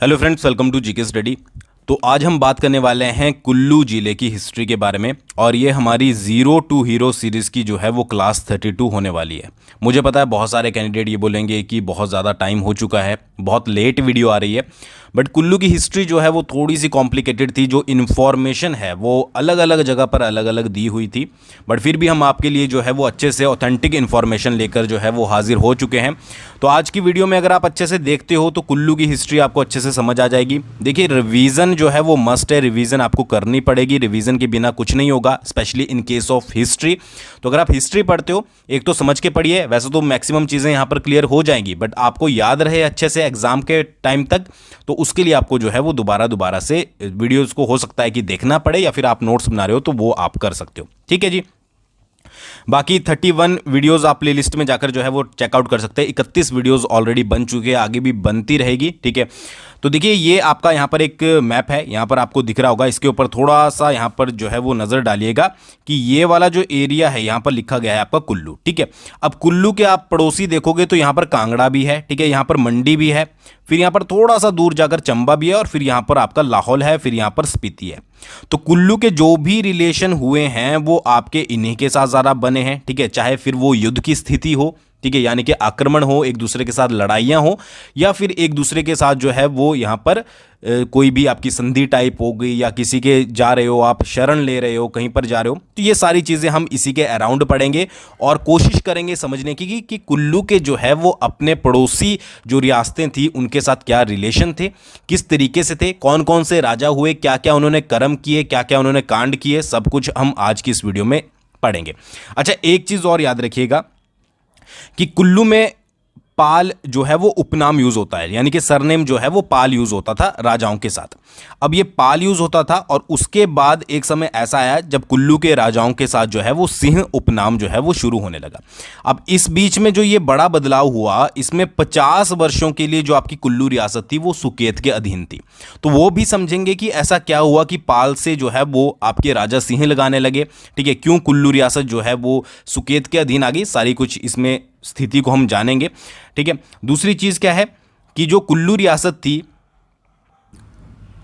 Hello friends, welcome to GK study. तो आज हम बात करने वाले हैं कुल्लू ज़िले की हिस्ट्री के बारे में, और ये हमारी ज़ीरो टू हीरो सीरीज़ की जो है वो क्लास 32 होने वाली है। मुझे पता है बहुत सारे कैंडिडेट ये बोलेंगे कि बहुत ज़्यादा टाइम हो चुका है, बहुत लेट वीडियो आ रही है, बट कुल्लू की हिस्ट्री जो है वो थोड़ी सी कॉम्प्लिकेटेड थी। जो इन्फॉर्मेशन है वो अलग अलग जगह पर अलग अलग दी हुई थी, बट फिर भी हम आपके लिए जो है वो अच्छे से ऑथेंटिक इन्फॉर्मेशन लेकर जो है वो हाजिर हो चुके हैं। तो आज की वीडियो में अगर आप अच्छे से देखते हो तो कुल्लू की हिस्ट्री आपको अच्छे से समझ आ जाएगी। देखिए, रिवीजन जो है वो मस्ट है, रिवीजन आपको करनी पड़ेगी, रिवीजन के बिना कुछ नहीं होगा, specially in case of history. तो अगर आप हिस्ट्री पढ़ते हो, एक तो समझ के पढ़िए, वैसे तो मैक्सिमम चीज़ें यहाँ पर क्लियर हो जाएंगी, बट आपको याद रहे अच्छे से एग्जाम के टाइम तक, तो उसके लिए आपको जो है वो दोबारा से वीडियोज़ को हो सकता है कि देखना पड़े, या फिर आप नोट्स बना रहे हो तो वो आप कर सकते हो। ठीक है जी। बाकी 31 वीडियोस आप प्लेलिस्ट में जाकर जो है वो चेकआउट कर सकते हैं। 31 वीडियोस ऑलरेडी बन चुके हैं, आगे भी बनती रहेगी। ठीक है, तो देखिए ये आपका यहाँ पर एक मैप है, यहाँ पर आपको दिख रहा होगा। इसके ऊपर थोड़ा सा यहाँ पर जो है वो नज़र डालिएगा कि ये वाला जो एरिया है यहाँ पर लिखा गया है आपका कुल्लू। ठीक है, अब कुल्लू के आप पड़ोसी देखोगे तो यहाँ पर कांगड़ा भी है, ठीक है, यहाँ पर मंडी भी है, फिर यहाँ पर थोड़ा सा दूर जाकर चंबा भी है, और फिर यहाँ पर आपका लाहौल है, फिर यहाँ पर स्पीति है। तो कुल्लू के जो भी रिलेशन हुए हैं वो आपके इन्हीं के साथ ज़्यादा बने हैं। ठीक है, चाहे फिर वो युद्ध की स्थिति हो, ठीक है, यानी कि आक्रमण हो, एक दूसरे के साथ लड़ाइयाँ हो, या फिर एक दूसरे के साथ जो है वो यहाँ पर कोई भी आपकी संधि टाइप हो गई, या किसी के जा रहे हो, आप शरण ले रहे हो, कहीं पर जा रहे हो, तो ये सारी चीज़ें हम इसी के अराउंड पढ़ेंगे और कोशिश करेंगे समझने की कि कुल्लू के जो है वो अपने पड़ोसी जो रियासतें थी उनके साथ क्या रिलेशन थे, किस तरीके से थे, कौन कौन से राजा हुए, क्या क्या उन्होंने कर्म किए, क्या क्या उन्होंने कांड किए, सब कुछ हम आज की इस वीडियो में पढ़ेंगे। अच्छा, एक चीज़ और याद रखिएगा कि कुल्लू में पाल जो है वो उपनाम यूज होता है, यानी कि सरनेम जो है वो पाल यूज होता था राजाओं के साथ। अब ये पाल यूज होता था, और उसके बाद एक समय ऐसा आया जब कुल्लू के राजाओं के साथ जो है वो सिंह उपनाम जो है वो शुरू होने लगा। अब इस बीच में जो ये बड़ा बदलाव हुआ, इसमें 50 वर्षों के लिए जो आपकी कुल्लू रियासत थी वो सुकेत के अधीन थी। तो वो भी समझेंगे कि ऐसा क्या हुआ कि पाल से जो है वो आपके राजा सिंह लगाने लगे। ठीक है, क्यों कुल्लू रियासत जो है वो सुकेत के अधीन आ गई, सारी कुछ इसमें स्थिति को हम जानेंगे। ठीक है, दूसरी चीज क्या है कि जो कुल्लू रियासत थी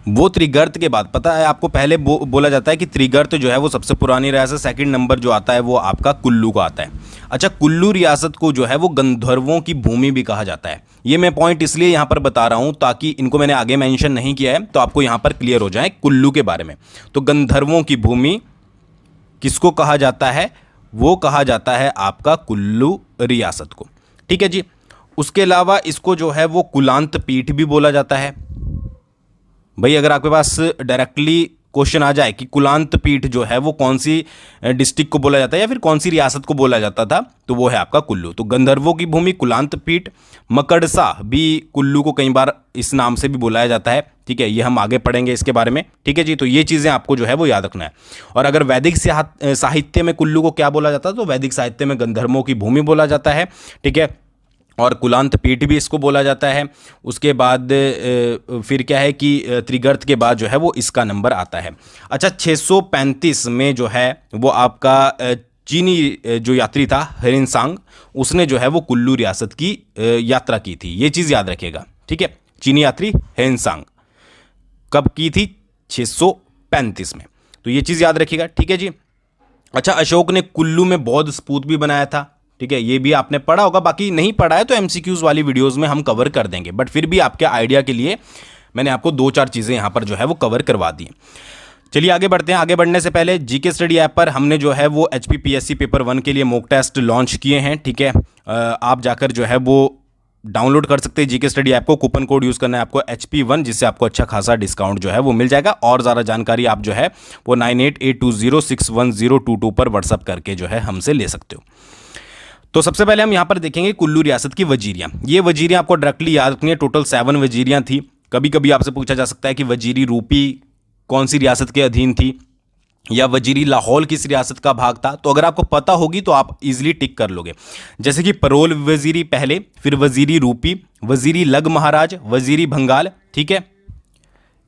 वो त्रिगर्त के बाद, पता है आपको, पहले बोला जाता है कि त्रिगर्त जो है वो सबसे पुरानी रियासत, सेकंड नंबर जो आता है वो आपका कुल्लू का आता है। अच्छा, कुल्लू रियासत को जो है वो गंधर्वों की भूमि भी कहा जाता है। ये मैं पॉइंट इसलिए यहाँ पर बता रहा हूँ ताकि इनको मैंने आगे मेंशन नहीं किया है, तो आपको यहाँ पर क्लियर हो जाए कुल्लू के बारे में। तो गंधर्वों की भूमि किसको कहा जाता है? वो कहा जाता है आपका कुल्लू रियासत को। ठीक है जी। उसके अलावा इसको जो है वो कुलांत पीठ भी बोला जाता है। भाई, अगर आपके पास डायरेक्टली क्वेश्चन आ जाए कि कुलांत पीठ जो है वो कौन सी डिस्ट्रिक्ट को बोला जाता है या फिर कौन सी रियासत को बोला जाता था, तो वो है आपका कुल्लू। तो गंधर्वों की भूमि, कुलांत पीठ, मकड़सा भी कुल्लू को कई बार इस नाम से भी बुलाया जाता है। ठीक है, ये हम आगे पढ़ेंगे इसके बारे में। ठीक है जी, तो ये चीज़ें आपको जो है वो याद रखना है। और अगर वैदिक साहित्य में कुल्लू को क्या बोला जाता है, तो वैदिक साहित्य में गंधर्वों की भूमि बोला जाता है। ठीक है, और कुलांत पीठ भी इसको बोला जाता है। उसके बाद फिर क्या है कि त्रिगर्त के बाद जो है वो इसका नंबर आता है। अच्छा, 635 में जो है वो आपका चीनी जो यात्री था हेरेनसांग, उसने जो है वो कुल्लू रियासत की यात्रा की थी। ये चीज़ याद रखिएगा। ठीक है, चीनी यात्री हेरेनसांग कब की थी? 635 में। तो ये चीज़ याद रखिएगा। ठीक है जी। अच्छा, अशोक ने कुल्लू में बौद्ध स्तूप भी बनाया था। ठीक है, ये भी आपने पढ़ा होगा, बाकी नहीं पढ़ा है तो एमसीक्यूज वाली वीडियोस में हम कवर कर देंगे, बट फिर भी आपके आइडिया के लिए मैंने आपको 2-4 चीज़ें यहाँ पर जो है वो कवर करवा दी। चलिए आगे बढ़ते हैं। आगे बढ़ने से पहले जीके स्टडी ऐप पर हमने जो है वो HPPSC पेपर 1 के लिए मॉक टेस्ट लॉन्च किए हैं। ठीक है, आप जाकर जो है वो डाउनलोड कर सकते हैं जीके स्टडी ऐप को। कूपन कोड यूज़ करना है आपको HP1, जिससे आपको अच्छा खासा डिस्काउंट जो है वो मिल जाएगा। और ज़्यादा जानकारी आप जो है वो 9882061022 पर व्हाट्सअप करके जो है हमसे ले सकते हो। तो सबसे पहले हम यहाँ पर देखेंगे कुल्लू रियासत की वजीरियाँ। ये वजीरियाँ आपको डायरेक्टली याद रखनी है। टोटल 7 वजीरियाँ थी। कभी कभी आपसे पूछा जा सकता है कि वजीरी रूपी कौन सी रियासत के अधीन थी, या वजीरी लाहौल किस रियासत का भाग था। तो अगर आपको पता होगी तो आप इजीली टिक कर लोगे। जैसे कि परोल वजीरी पहले, फिर वजीरी रूपी, वजीरी लग महाराज, वजीरी भंगाल। ठीक है,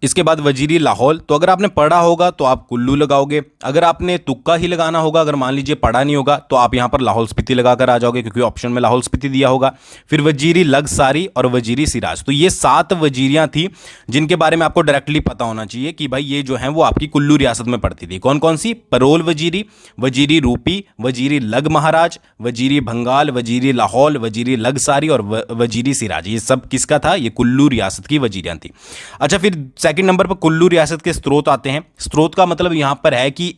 इसके बाद वजीरी लाहौल। तो अगर आपने पढ़ा होगा तो आप कुल्लू लगाओगे, अगर आपने तुक्का ही लगाना होगा, अगर मान लीजिए पढ़ा नहीं होगा तो आप यहाँ पर लाहौल स्पीति लगाकर आ जाओगे, क्योंकि ऑप्शन में लाहौल स्पीति दिया होगा। फिर वजीरी लगसारी और वजीरी सिराज। तो ये 7 वजीरियाँ थी जिनके बारे में आपको डायरेक्टली पता होना चाहिए कि भाई ये जो है वो आपकी कुल्लू रियासत में पड़ती थी। कौन कौन सी? परोल वजीरी, वजीरी रूपी, वजीरी लग महाराज, वजीरी भंगाल, वजीरी लाहौल, वजीरी लगसारी और वजीरी सिराज। ये सब किसका था? ये कुल्लू रियासत की वजीरियाँ थी। अच्छा, फिर सेकंड नंबर पर कुल्लू रियासत के स्रोत आते हैं। स्रोत का मतलब यहां पर है कि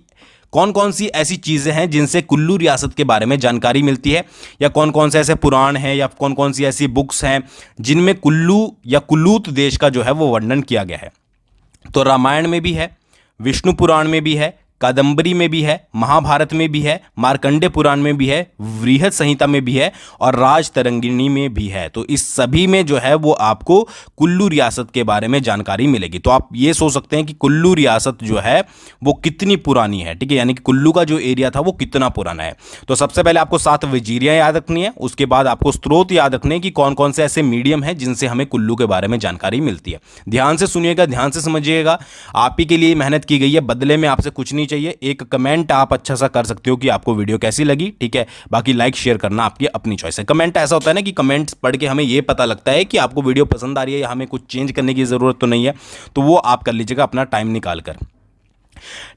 कौन कौन सी ऐसी चीजें हैं जिनसे कुल्लू रियासत के बारे में जानकारी मिलती है, या कौन कौन से ऐसे पुराण हैं, या कौन कौन सी ऐसी बुक्स हैं जिनमें कुल्लू या कुल्लूत देश का जो है वो वर्णन किया गया है। तो रामायण में भी है, विष्णु पुराण में भी है, कादंबरी में भी है, महाभारत में भी है, मार्कंडे पुराण में भी है, वृहद संहिता में भी है और राजतरंगिणी में भी है। तो इस सभी में जो है वो आपको कुल्लू रियासत के बारे में जानकारी मिलेगी। तो आप ये सोच सकते हैं कि कुल्लू रियासत जो है वो कितनी पुरानी है, ठीक है, यानी कि कुल्लू का जो एरिया था वो कितना पुराना है। तो सबसे पहले आपको 7 वजीरियां याद रखनी है, उसके बाद आपको स्रोत याद रखने कि कौन कौन से ऐसे मीडियम है जिनसे हमें कुल्लू के बारे में जानकारी मिलती है। ध्यान से सुनिएगा, ध्यान से समझिएगा, आप ही के लिए मेहनत की गई है, बदले में आपसे कुछ नहीं चाहिए। एक कमेंट आप अच्छा सा कर सकते हो कि आपको वीडियो कैसी लगी, ठीक है। बाकी लाइक शेयर करना आपकी अपनी चॉइस है। कमेंट ऐसा होता है ना कि कमेंट्स पढ़ के हमें यह पता लगता है कि आपको वीडियो पसंद आ रही है या हमें कुछ चेंज करने की जरूरत तो नहीं है, तो वो आप कर लीजिएगा अपना टाइम निकाल कर,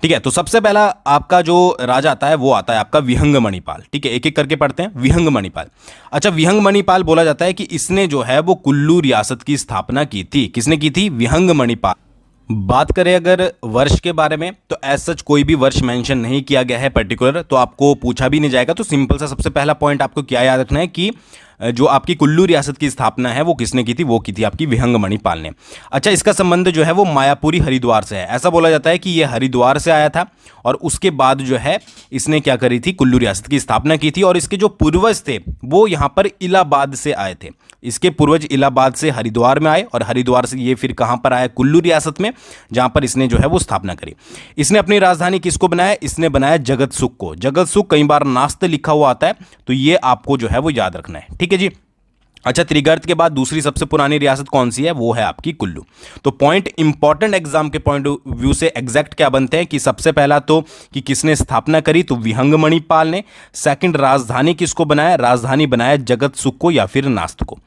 ठीक है। तो सबसे पहला आपका जो राजा आता है वो आता है आपका विहंग मणिपाल, ठीक है। एक एक करके पढ़ते हैं। विहंग मणिपाल। अच्छा, विहंग मणिपाल बोला जाता है कि इसने जो है वो कुल्लू रियासत की स्थापना की थी। किसने की थी? विहंग मणिपाल। बात करें अगर वर्ष के बारे में तो एज सच कोई भी वर्ष मेंशन नहीं किया गया है पर्टिकुलर, तो आपको पूछा भी नहीं जाएगा। तो सिंपल सा सबसे पहला पॉइंट आपको क्या याद रखना है कि जो आपकी कुल्लू रियासत की स्थापना है वो किसने की थी? वो की थी आपकी विहंग मणिपाल ने। अच्छा, इसका संबंध जो है वो मायापुरी हरिद्वार से है। ऐसा बोला जाता है कि ये हरिद्वार से आया था और उसके बाद जो है इसने क्या करी थी? कुल्लू रियासत की स्थापना की थी। और इसके जो पूर्वज थे वो यहाँ पर इलाहाबाद से आए थे। इसके पूर्वज इलाहाबाद से हरिद्वार में आए और हरिद्वार से ये फिर कहाँ पर आया? कुल्लू रियासत में, जहाँ पर इसने जो है वो स्थापना करी। इसने अपनी राजधानी किसको बनाया? इसने बनाया जगत सुख को। जगत सुख कई बार नास्त लिखा हुआ आता है, तो ये आपको जो है वो याद रखना है, ठीक है जी। अच्छा, त्रिगर्त के बाद दूसरी सबसे पुरानी रियासत कौन सी है? वो है आपकी कुल्लू। तो पॉइंट इंपॉर्टेंट एग्जाम के पॉइंट ऑफ व्यू से एग्जैक्ट क्या बनते हैं कि सबसे पहला तो कि किसने स्थापना करी? तो विहंग मणिपाल ने। सेकंड, राजधानी किसको बनाया? राजधानी बनाया जगत सुख को या फिर नास्त को।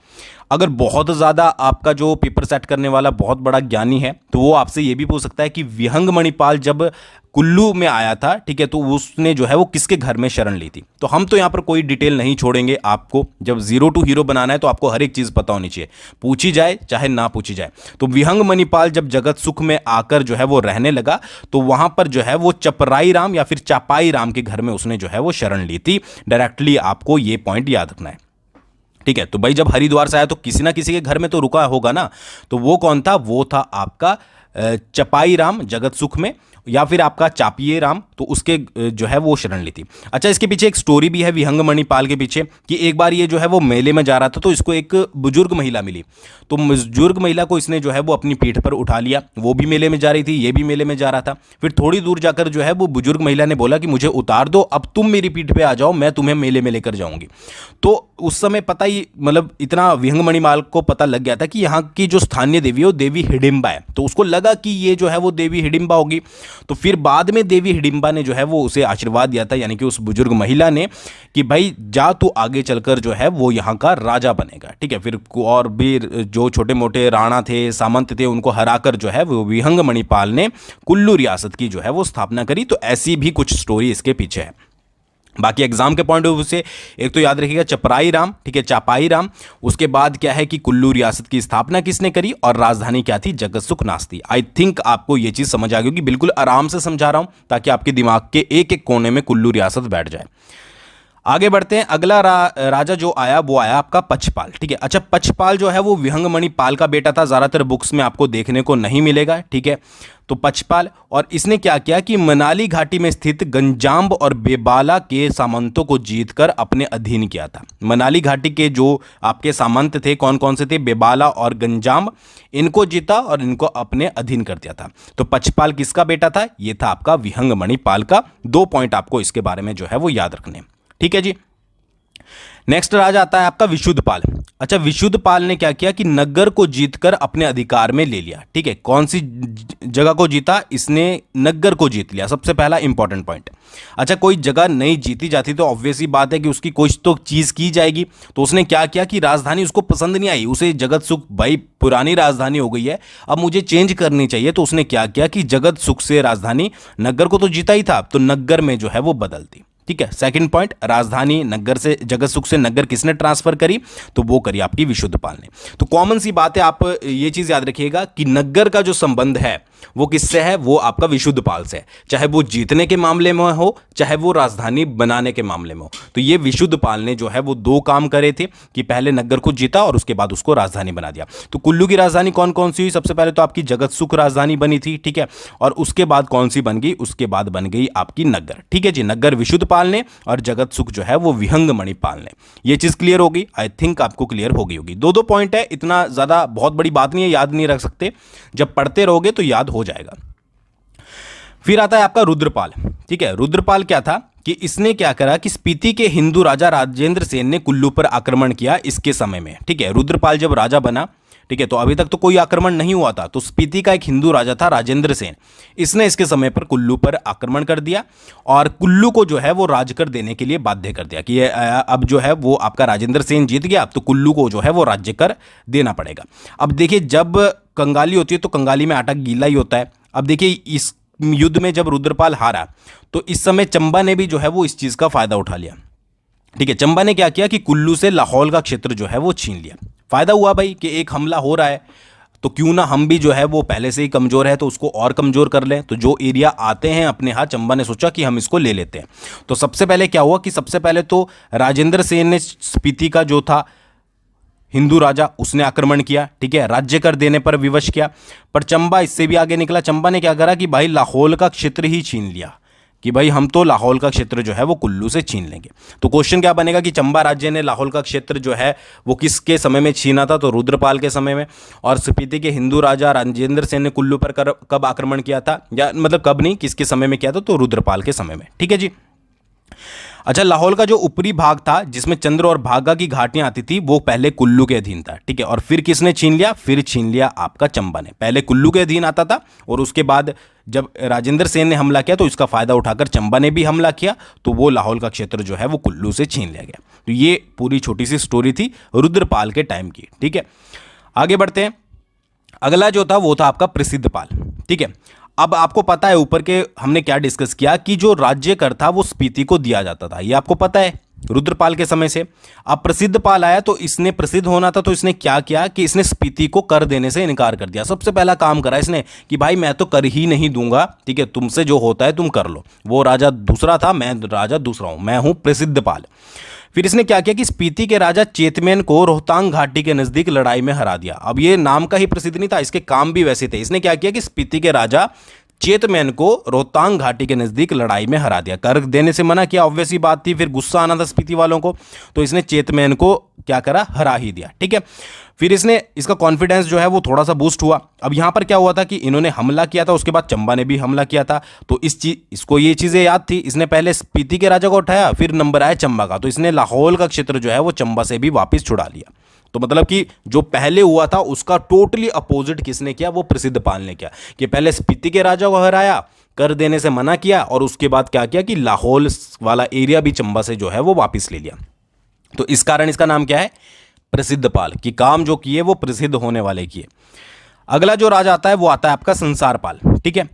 अगर बहुत ज़्यादा आपका जो पेपर सेट करने वाला बहुत बड़ा ज्ञानी है तो वो आपसे ये भी पूछ सकता है कि विहंग मणिपाल जब कुल्लू में आया था, ठीक है, तो उसने जो है वो किसके घर में शरण ली थी? तो हम तो यहाँ पर कोई डिटेल नहीं छोड़ेंगे आपको। जब जीरो टू हीरो बनाना है तो आपको हर एक चीज़ पता होनी चाहिए, पूछी जाए चाहे ना पूछी जाए। तो विहंग मणिपाल जब जगत सुख में आकर जो है वो रहने लगा तो वहां पर जो है वो चपराई राम या फिर चापाई राम के घर में उसने जो है वो शरण ली थी। डायरेक्टली आपको ये पॉइंट याद रखना है, ठीक है। तो भाई जब हरिद्वार से आया तो किसी ना किसी के घर में तो रुका होगा ना, तो वो कौन था? वो था आपका चपाई राम जगत सुख में, या फिर आपका चापिये राम, तो उसके जो है वो शरण ली थी। अच्छा, इसके पीछे एक स्टोरी भी है विहंग मणिपाल के पीछे कि एक बार ये जो है वो मेले में जा रहा था तो इसको एक बुजुर्ग महिला मिली। तो बुजुर्ग महिला को इसने जो है वो अपनी पीठ पर उठा लिया। वो भी मेले में जा रही थी, ये भी मेले में जा रहा था। फिर थोड़ी दूर जाकर जो है वो बुजुर्ग महिला ने बोला कि मुझे उतार दो, अब तुम मेरी पीठ पर आ जाओ, मैं तुम्हें मेले में लेकर जाऊंगी। तो उस समय पता ही मतलब इतना विहंग मणिपाल को पता लग गया था कि यहाँ की जो स्थानीय देवी है वो देवी हिडिंबा है। तो उसको लगा कि ये जो है वो देवी हिडिंबा होगी। तो फिर बाद में देवी हिडिंबा ने जो है वो उसे आशीर्वाद दिया था, यानी कि उस बुजुर्ग महिला ने, कि भाई जा तू आगे चलकर जो है वो यहाँ का राजा बनेगा, ठीक है। फिर और भी जो छोटे मोटे राणा थे, सामंत थे, उनको हराकर जो है वो विहंग मणिपाल ने कुल्लू रियासत की जो है वो स्थापना करी। तो ऐसी भी कुछ स्टोरी इसके पीछे है। बाकी एग्जाम के पॉइंट ऑफ व्यू से एक तो याद रखिएगा चपराई राम, ठीक है, चापाई राम। उसके बाद क्या है कि कुल्लू रियासत की स्थापना किसने करी और राजधानी क्या थी? जगत सुख नास्ती। आई थिंक आपको यह चीज समझ आ गई होगी। बिल्कुल आराम से समझा रहा हूं ताकि आपके दिमाग के एक एक कोने में कुल्लू रियासत बैठ जाए। आगे बढ़ते हैं। अगला राजा जो आया वो आया आपका पचपाल, ठीक है। अच्छा, पचपाल जो है वो विहंग मणिपाल का बेटा था। ज्यादातर बुक्स में आपको देखने को नहीं मिलेगा, ठीक है। तो पचपाल, और इसने क्या किया कि मनाली घाटी में स्थित गंजाम्ब और बेबाला के सामंतों को जीतकर अपने अधीन किया था। मनाली घाटी के जो आपके सामंत थे कौन कौन से थे? बेबाला और गंजाम्ब, इनको जीता और इनको अपने अधीन कर दिया था। तो पचपाल किसका बेटा था? ये था आपका विहंग मणिपाल का। 2 पॉइंट आपको इसके बारे में जो है वो याद रखने, ठीक है जी। नेक्स्ट राजा आता है आपका विशुद्धपाल। अच्छा, विशुद्धपाल ने क्या किया कि नगर को जीतकर अपने अधिकार में ले लिया। ठीक है, कौन सी जगह को जीता? इसने नगर को जीत लिया, सबसे पहला इंपॉर्टेंट पॉइंट। अच्छा, कोई जगह नहीं जीती जाती तो ऑब्वियस ही बात है कि उसकी कुछ तो चीज की जाएगी। तो उसने क्या किया कि राजधानी उसको पसंद नहीं आई, उसे जगत सुख, भाई पुरानी राजधानी हो गई है, अब मुझे चेंज करनी चाहिए। तो उसने क्या किया कि जगत सुख से राजधानी, नगर को तो जीता ही था, तो नगर में जो है वो बदल दी। ठीक है, सेकंड पॉइंट, राजधानी नगर से, जगत सुख से नगर किसने ट्रांसफर करी? तो वो करी आपकी विशुद्धपाल ने। तो कॉमन सी बात है, आप ये चीज याद रखिएगा कि नगर का जो संबंध है वो किससे है? वो आपका विशुद्धपाल से है, चाहे वो जीतने के मामले में हो, चाहे वो राजधानी बनाने के मामले में हो। तो ये विशुद्धपाल ने जो है वो दो काम करे थे कि पहले नगर को जीता और उसके बाद उसको राजधानी बना दिया। तो कुल्लू की राजधानी कौन कौन सी हुई? सबसे पहले तो आपकी जगत सुख राजधानी बनी थी। ठीक है, और उसके बाद कौन सी बन गई? उसके बाद बन गई आपकी नगर। ठीक है जी, नगर विशुद्धपाल ने और जगत सुख जो है वो विहंग मणिपाल ने। ये चीज क्लियर होगी, आई थिंक आपको क्लियर हो गई होगी। दो दो पॉइंट है, इतना ज्यादा बहुत बड़ी बात नहीं है, याद नहीं रख सकते, जब पढ़ते रहोगे तो याद हो जाएगा। फिर आता है आपका रुद्रपाल। ठीक है, रुद्रपाल क्या था कि इसने क्या करा कि स्पीति के हिंदू राजा राजेंद्र सेन ने कुल्लू पर आक्रमण किया इसके समय में। ठीक है, रुद्रपाल जब राजा बना, ठीक है, तो अभी तक तो कोई आक्रमण नहीं हुआ था। तो स्पीति का एक हिंदू राजा था राजेंद्र सेन, इसने इसके समय पर कुल्लू पर आक्रमण कर दिया और कुल्लू को जो है वो राज कर देने के लिए बाध्य कर दिया कि ये अब जो है वो आपका राजेंद्र सेन जीत गया, तो कुल्लू को जो है वो राज्य कर देना पड़ेगा। अब देखिए, जब कंगाली होती है तो कंगाली में आटा गीला ही होता है। अब देखिए, इस युद्ध में जब रुद्रपाल हारा तो इस समय चंबा ने भी जो है वो इस चीज का फायदा उठा लिया। ठीक है, चंबा ने क्या किया कि कुल्लू से लाहौल का क्षेत्र जो है वो छीन लिया। फायदा हुआ भाई कि एक हमला हो रहा है, तो क्यों ना हम भी जो है वो पहले से ही कमजोर है तो उसको और कमजोर कर लें। तो जो एरिया आते हैं अपने हाथ, चंबा ने सोचा कि हम इसको ले लेते हैं। तो सबसे पहले क्या हुआ कि सबसे पहले तो राजेंद्र सेन ने स्पीति का जो था हिंदू राजा, उसने आक्रमण किया। ठीक है, राज्य कर देने पर विवश किया, पर चंबा इससे भी आगे निकला। चंबा ने क्या करा कि भाई लाहौल का क्षेत्र ही छीन लिया कि भाई हम तो लाहौल का क्षेत्र जो है वो कुल्लू से छीन लेंगे। तो क्वेश्चन क्या बनेगा कि चंबा राज्य ने लाहौल का क्षेत्र जो है वो किसके समय में छीना था? तो रुद्रपाल के समय में। और स्पीति के हिंदू राजा राजेंद्र सेन ने कुल्लू पर कब आक्रमण किया था, या मतलब कब नहीं, किसके समय में किया था? तो रुद्रपाल के समय में। ठीक है जी। अच्छा, लाहौल का जो ऊपरी भाग था जिसमें चंद्र और भागा की घाटियां आती थी वो पहले कुल्लू के अधीन था। ठीक है, और फिर किसने छीन लिया? फिर छीन लिया आपका चंबा ने। पहले कुल्लू के अधीन आता था और उसके बाद जब राजेंद्र सेन ने हमला किया तो इसका फायदा उठाकर चंबा ने भी हमला किया, तो वो लाहौल का क्षेत्र जो है वो कुल्लू से छीन लिया गया। तो ये पूरी छोटी सी स्टोरी थी रुद्रपाल के टाइम की। ठीक है, आगे बढ़ते हैं। अगला जो था वो था आपका प्रसिद्धपाल। ठीक है, अब आपको पता है ऊपर के हमने क्या डिस्कस किया कि जो राज्य कर था वो स्पीति को दिया जाता था, ये आपको पता है रुद्रपाल के समय से। अब प्रसिद्धपाल आया तो इसने प्रसिद्ध होना था, तो इसने क्या किया कि इसने स्पीति को कर देने से इनकार कर दिया। सबसे पहला काम करा इसने कि भाई मैं तो कर ही नहीं दूंगा, ठीक है, तुमसे जो होता है तुम कर लो। वो राजा दूसरा था, मैं राजा दूसरा हूं, मैं हूं प्रसिद्धपाल। फिर इसने क्या किया कि स्पीति के राजा चेतमेन को रोहतांग घाटी के नजदीक लड़ाई में हरा दिया। अब ये नाम का ही प्रसिद्ध नहीं था, इसके काम भी वैसे थे। इसने क्या किया कि स्पीति के राजा चेतमेन को रोहतांग घाटी के नजदीक लड़ाई में हरा दिया। कर देने से मना किया, ऑब्वियस ही बात थी, फिर गुस्सा आना था स्पीति वालों को, तो इसने चेतमेन को क्या करा? हरा ही दिया। ठीक है, फिर इसने इसका कॉन्फिडेंस जो है वो थोड़ा सा बूस्ट हुआ। अब यहां पर क्या हुआ था कि इन्होंने हमला किया था, उसके बाद चंबा ने भी हमला किया था, तो इसको ये चीजें याद थी। इसने पहले स्पीति के राजा को उठाया, फिर नंबर आया चंबा का, तो इसने लाहौल का क्षेत्र जो है वो चंबा से भी वापस छुड़ा लिया। तो मतलब कि जो पहले हुआ था उसका टोटली अपोजिट किसने किया? वो प्रसिद्धपाल ने किया कि पहले स्पीति के राजा को हराया, कर देने से मना किया, और उसके बाद क्या किया कि लाहौल वाला एरिया भी चंबा से जो है वो वापस ले लिया। तो इस कारण इसका नाम क्या है? प्रसिद्धपाल। कि काम जो किए वो प्रसिद्ध होने वाले किए। अगला जो राजा आता है वो आता है आपका संसारपाल। ठीक है,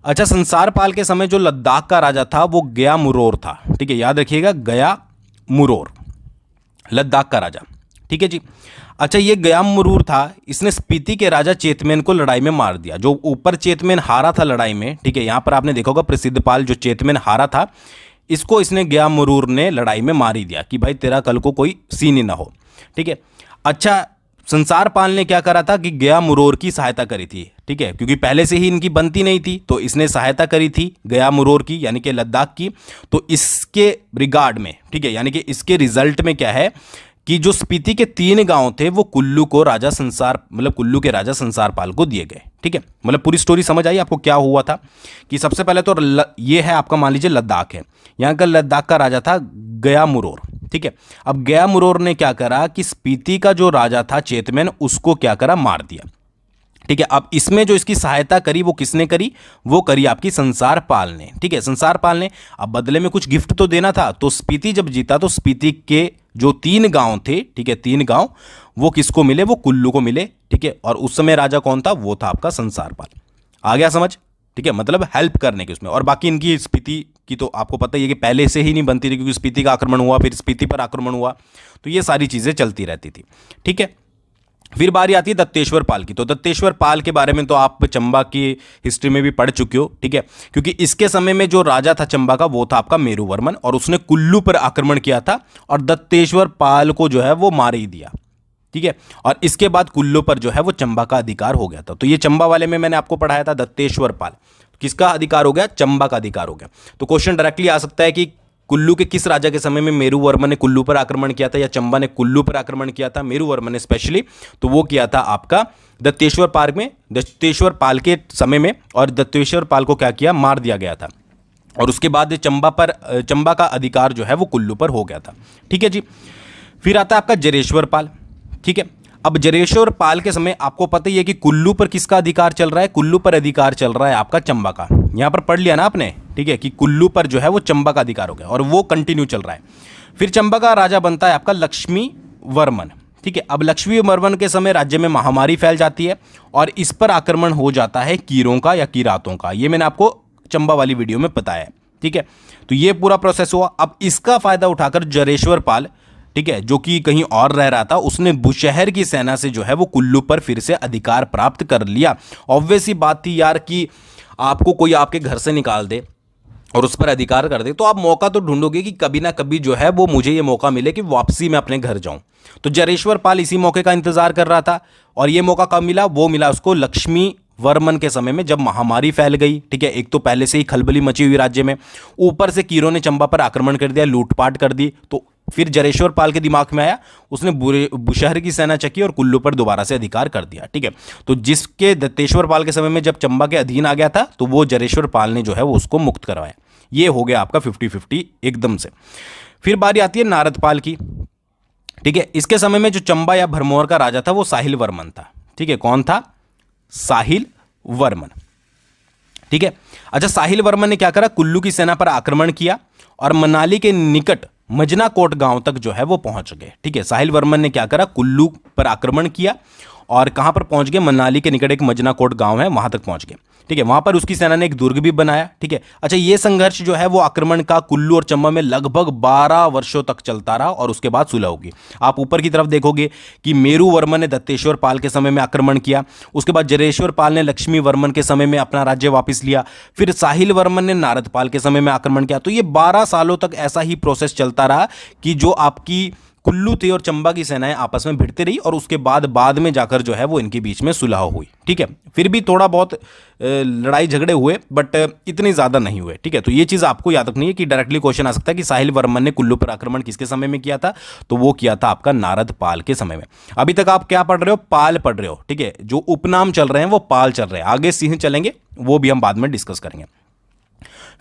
अच्छा, संसारपाल के समय जो लद्दाख का राजा था वो गया मुरोर था। ठीक है, याद रखिएगा, गया मुरोर लद्दाख का राजा। ठीक है जी। अच्छा, ये गया मुरूर था, इसने स्पीति के राजा चेतमेन को लड़ाई में मार दिया। जो ऊपर चेतमेन हारा था लड़ाई में, ठीक है, यहां पर आपने देखा होगा प्रसिद्धपाल जो चेतमेन हारा था, इसको इसने गया मुरूर ने लड़ाई में मार ही दिया कि भाई तेरा कल को कोई सीन ही ना हो। ठीक है, अच्छा, संसारपाल ने क्या करा था कि गया मुरोर की सहायता करी थी। ठीक है, क्योंकि पहले से ही इनकी बनती नहीं थी, तो इसने सहायता करी थी गया मुरोर की, यानी कि लद्दाख की। तो इसके रिगार्ड में, ठीक है, यानी कि इसके रिजल्ट में क्या है कि जो स्पीति के 3 गांव थे वो कुल्लू को राजा संसार, मतलब कुल्लू के राजा संसारपाल को दिए गए। ठीक है, मतलब पूरी स्टोरी समझ आई आपको क्या हुआ था कि सबसे पहले तो ये है आपका, मान लीजिए लद्दाख है, यहाँ का लद्दाख का राजा था गया मुरोर। ठीक है। अब गया मुरौर ने क्या करा कि स्पीति का जो राजा था चेतमैन, उसको क्या करा, मार दिया। ठीक है। अब इसमें जो इसकी सहायता करी वो किसने करी, वो करी आपकी संसार पाल ने। ठीक है, संसार पाल ने। अब बदले में कुछ गिफ्ट तो देना था, तो स्पीति जब जीता तो स्पीति के जो 3 गांव थे, ठीक है, 3 गांव, वो किसको मिले, वो कुल्लू को मिले। ठीक है, और उस समय राजा कौन था, वो था आपका संसार पाल। आ गया समझ। ठीक है, मतलब हेल्प करने की उसमें। और बाकी इनकी स्पीति की तो आपको पता ही है कि पहले से ही नहीं बनती थी, क्योंकि स्पीति का आक्रमण हुआ, फिर स्पीति पर आक्रमण हुआ, तो ये सारी चीजें चलती रहती थी। ठीक है, फिर बारी आती है दत्तेश्वर पाल की। तो दत्तेश्वर पाल के बारे में तो आप चंबा की हिस्ट्री में भी पढ़ चुके हो। ठीक है, क्योंकि इसके समय में जो राजा था चंबा का, वो था आपका मेरुवर्मन, और उसने कुल्लू पर आक्रमण किया था और दत्तेश्वर पाल को जो है वो मार ही दिया। ठीक है, और इसके बाद कुल्लू पर जो है वो चंबा का अधिकार हो गया था। तो ये चंबा वाले में मैंने आपको पढ़ाया था दत्तेश्वर पाल, किसका अधिकार हो गया, चंबा का अधिकार हो गया। तो क्वेश्चन डायरेक्टली आ सकता है कि कुल्लू के किस राजा के समय में मेरुवर्मन ने कुल्लू पर आक्रमण किया था, या चंबा ने कुल्लू पर आक्रमण किया था, मेरुवर्मन ने स्पेशली, तो वो किया था आपका दत्तेश्वर पाल में, दत्तेश्वर पाल के समय में। और दत्तेश्वर पाल को क्या किया, मार दिया गया था, और उसके बाद चंबा का अधिकार जो है वो कुल्लू पर हो गया था। ठीक है जी। फिर आता है आपका जरेश्वर पाल। ठीक है, अब जरेश्वर पाल के समय आपको पता ही है कि कुल्लू पर किसका अधिकार चल रहा है, कुल्लू पर अधिकार चल रहा है आपका चंबा का। यहां पर पढ़ लिया ना आपने। ठीक है, कि कुल्लू पर जो है वो चंबा का अधिकार हो गया, और वो कंटिन्यू चल रहा है। फिर चंबा का राजा बनता है आपका लक्ष्मी वर्मन। ठीक है, अब लक्ष्मी वर्मन के समय राज्य में महामारी फैल जाती है, और इस पर आक्रमण हो जाता है कीरों का या किरातों का। ये मैंने आपको चंबा वाली वीडियो में बताया है। ठीक है, तो ये पूरा प्रोसेस हुआ। अब इसका फायदा उठाकर जरेश्वर पाल, ठीक है, जो कि कहीं और रह रहा था, उसने बुशहर की सेना से जो है वो कुल्लू पर फिर से अधिकार प्राप्त कर लिया। ऑब्वियस ही बात थी यार कि आपको कोई आपके घर से निकाल दे और उस पर अधिकार कर दे, तो आप मौका तो ढूंढोगे कि कभी ना कभी जो है वो मुझे ये मौका मिले कि वापसी में अपने घर जाऊं। तो जरेश्वर पाल इसी मौके का इंतजार कर रहा था, और ये मौका कब मिला, वो मिला उसको लक्ष्मी वर्मन के समय में, जब महामारी फैल गई। ठीक है, एक तो पहले से ही खलबली मची हुई राज्य में, ऊपर से कीरों ने चंबा पर आक्रमण कर दिया, लूटपाट कर दी। तो फिर जरेश्वर पाल के दिमाग में आया, उसने बुशहर की सेना चकी और कुल्लू पर दोबारा से अधिकार कर दिया। ठीक है, तो जिसके दत्तेश्वर पाल के समय में जब चंबा के अधीन आ गया था, तो वो जरेश्वर पाल ने जो है वो उसको मुक्त करवाया। ये हो गया आपका 50-50 एकदम से। फिर बारी आती है नारद पाल की। ठीक है, इसके समय में जो चंबा या भरमौर का राजा था वो साहिल वर्मन था। ठीक है, कौन था, साहिल वर्मन। ठीक है, अच्छा, साहिल वर्मन ने क्या करा, कुल्लू की सेना पर आक्रमण किया और मनाली के निकट मजनाकोट गांव तक जो है वो पहुंच गए। ठीक है, साहिल वर्मन ने क्या करा, कुल्लू पर आक्रमण किया और कहां पर पहुंच गए, मनाली के निकट एक मजनाकोट गांव है, वहां तक पहुंच गए। ठीक है, वहां पर उसकी सेना ने एक दुर्ग भी बनाया। ठीक है, अच्छा, ये संघर्ष जो है वो आक्रमण का कुल्लू और चंबा में लगभग 12 वर्षों तक चलता रहा, और उसके बाद सुलह होगी। आप ऊपर की तरफ देखोगे कि मेरू वर्मन ने दत्तेश्वर पाल के समय में आक्रमण किया, उसके बाद जरेश्वर पाल ने लक्ष्मी वर्मन के समय में अपना राज्य वापस लिया, फिर साहिल वर्मन ने नारद पाल के समय में आक्रमण किया। तो ये 12 सालों तक ऐसा ही प्रोसेस चलता रहा कि जो आपकी कुल्लू थी और चंबा की सेनाएं आपस में भिड़ती रही, और उसके बाद में जाकर जो है वो इनके बीच में सुलह हुई। ठीक है, फिर भी थोड़ा बहुत लड़ाई झगड़े हुए, बट इतने ज़्यादा नहीं हुए। ठीक है, तो ये चीज़ आपको याद रखनी है कि डायरेक्टली क्वेश्चन आ सकता है कि साहिल वर्मन ने कुल्लू पर आक्रमण किसके समय में किया था, तो वो किया था आपका नारद पाल के समय में। अभी तक आप क्या पढ़ रहे हो, पाल पढ़ रहे हो। ठीक है, जो उपनाम चल रहे हैं वो पाल चल रहे हैं, आगे सिंह चलेंगे, वो भी हम बाद में डिस्कस करेंगे।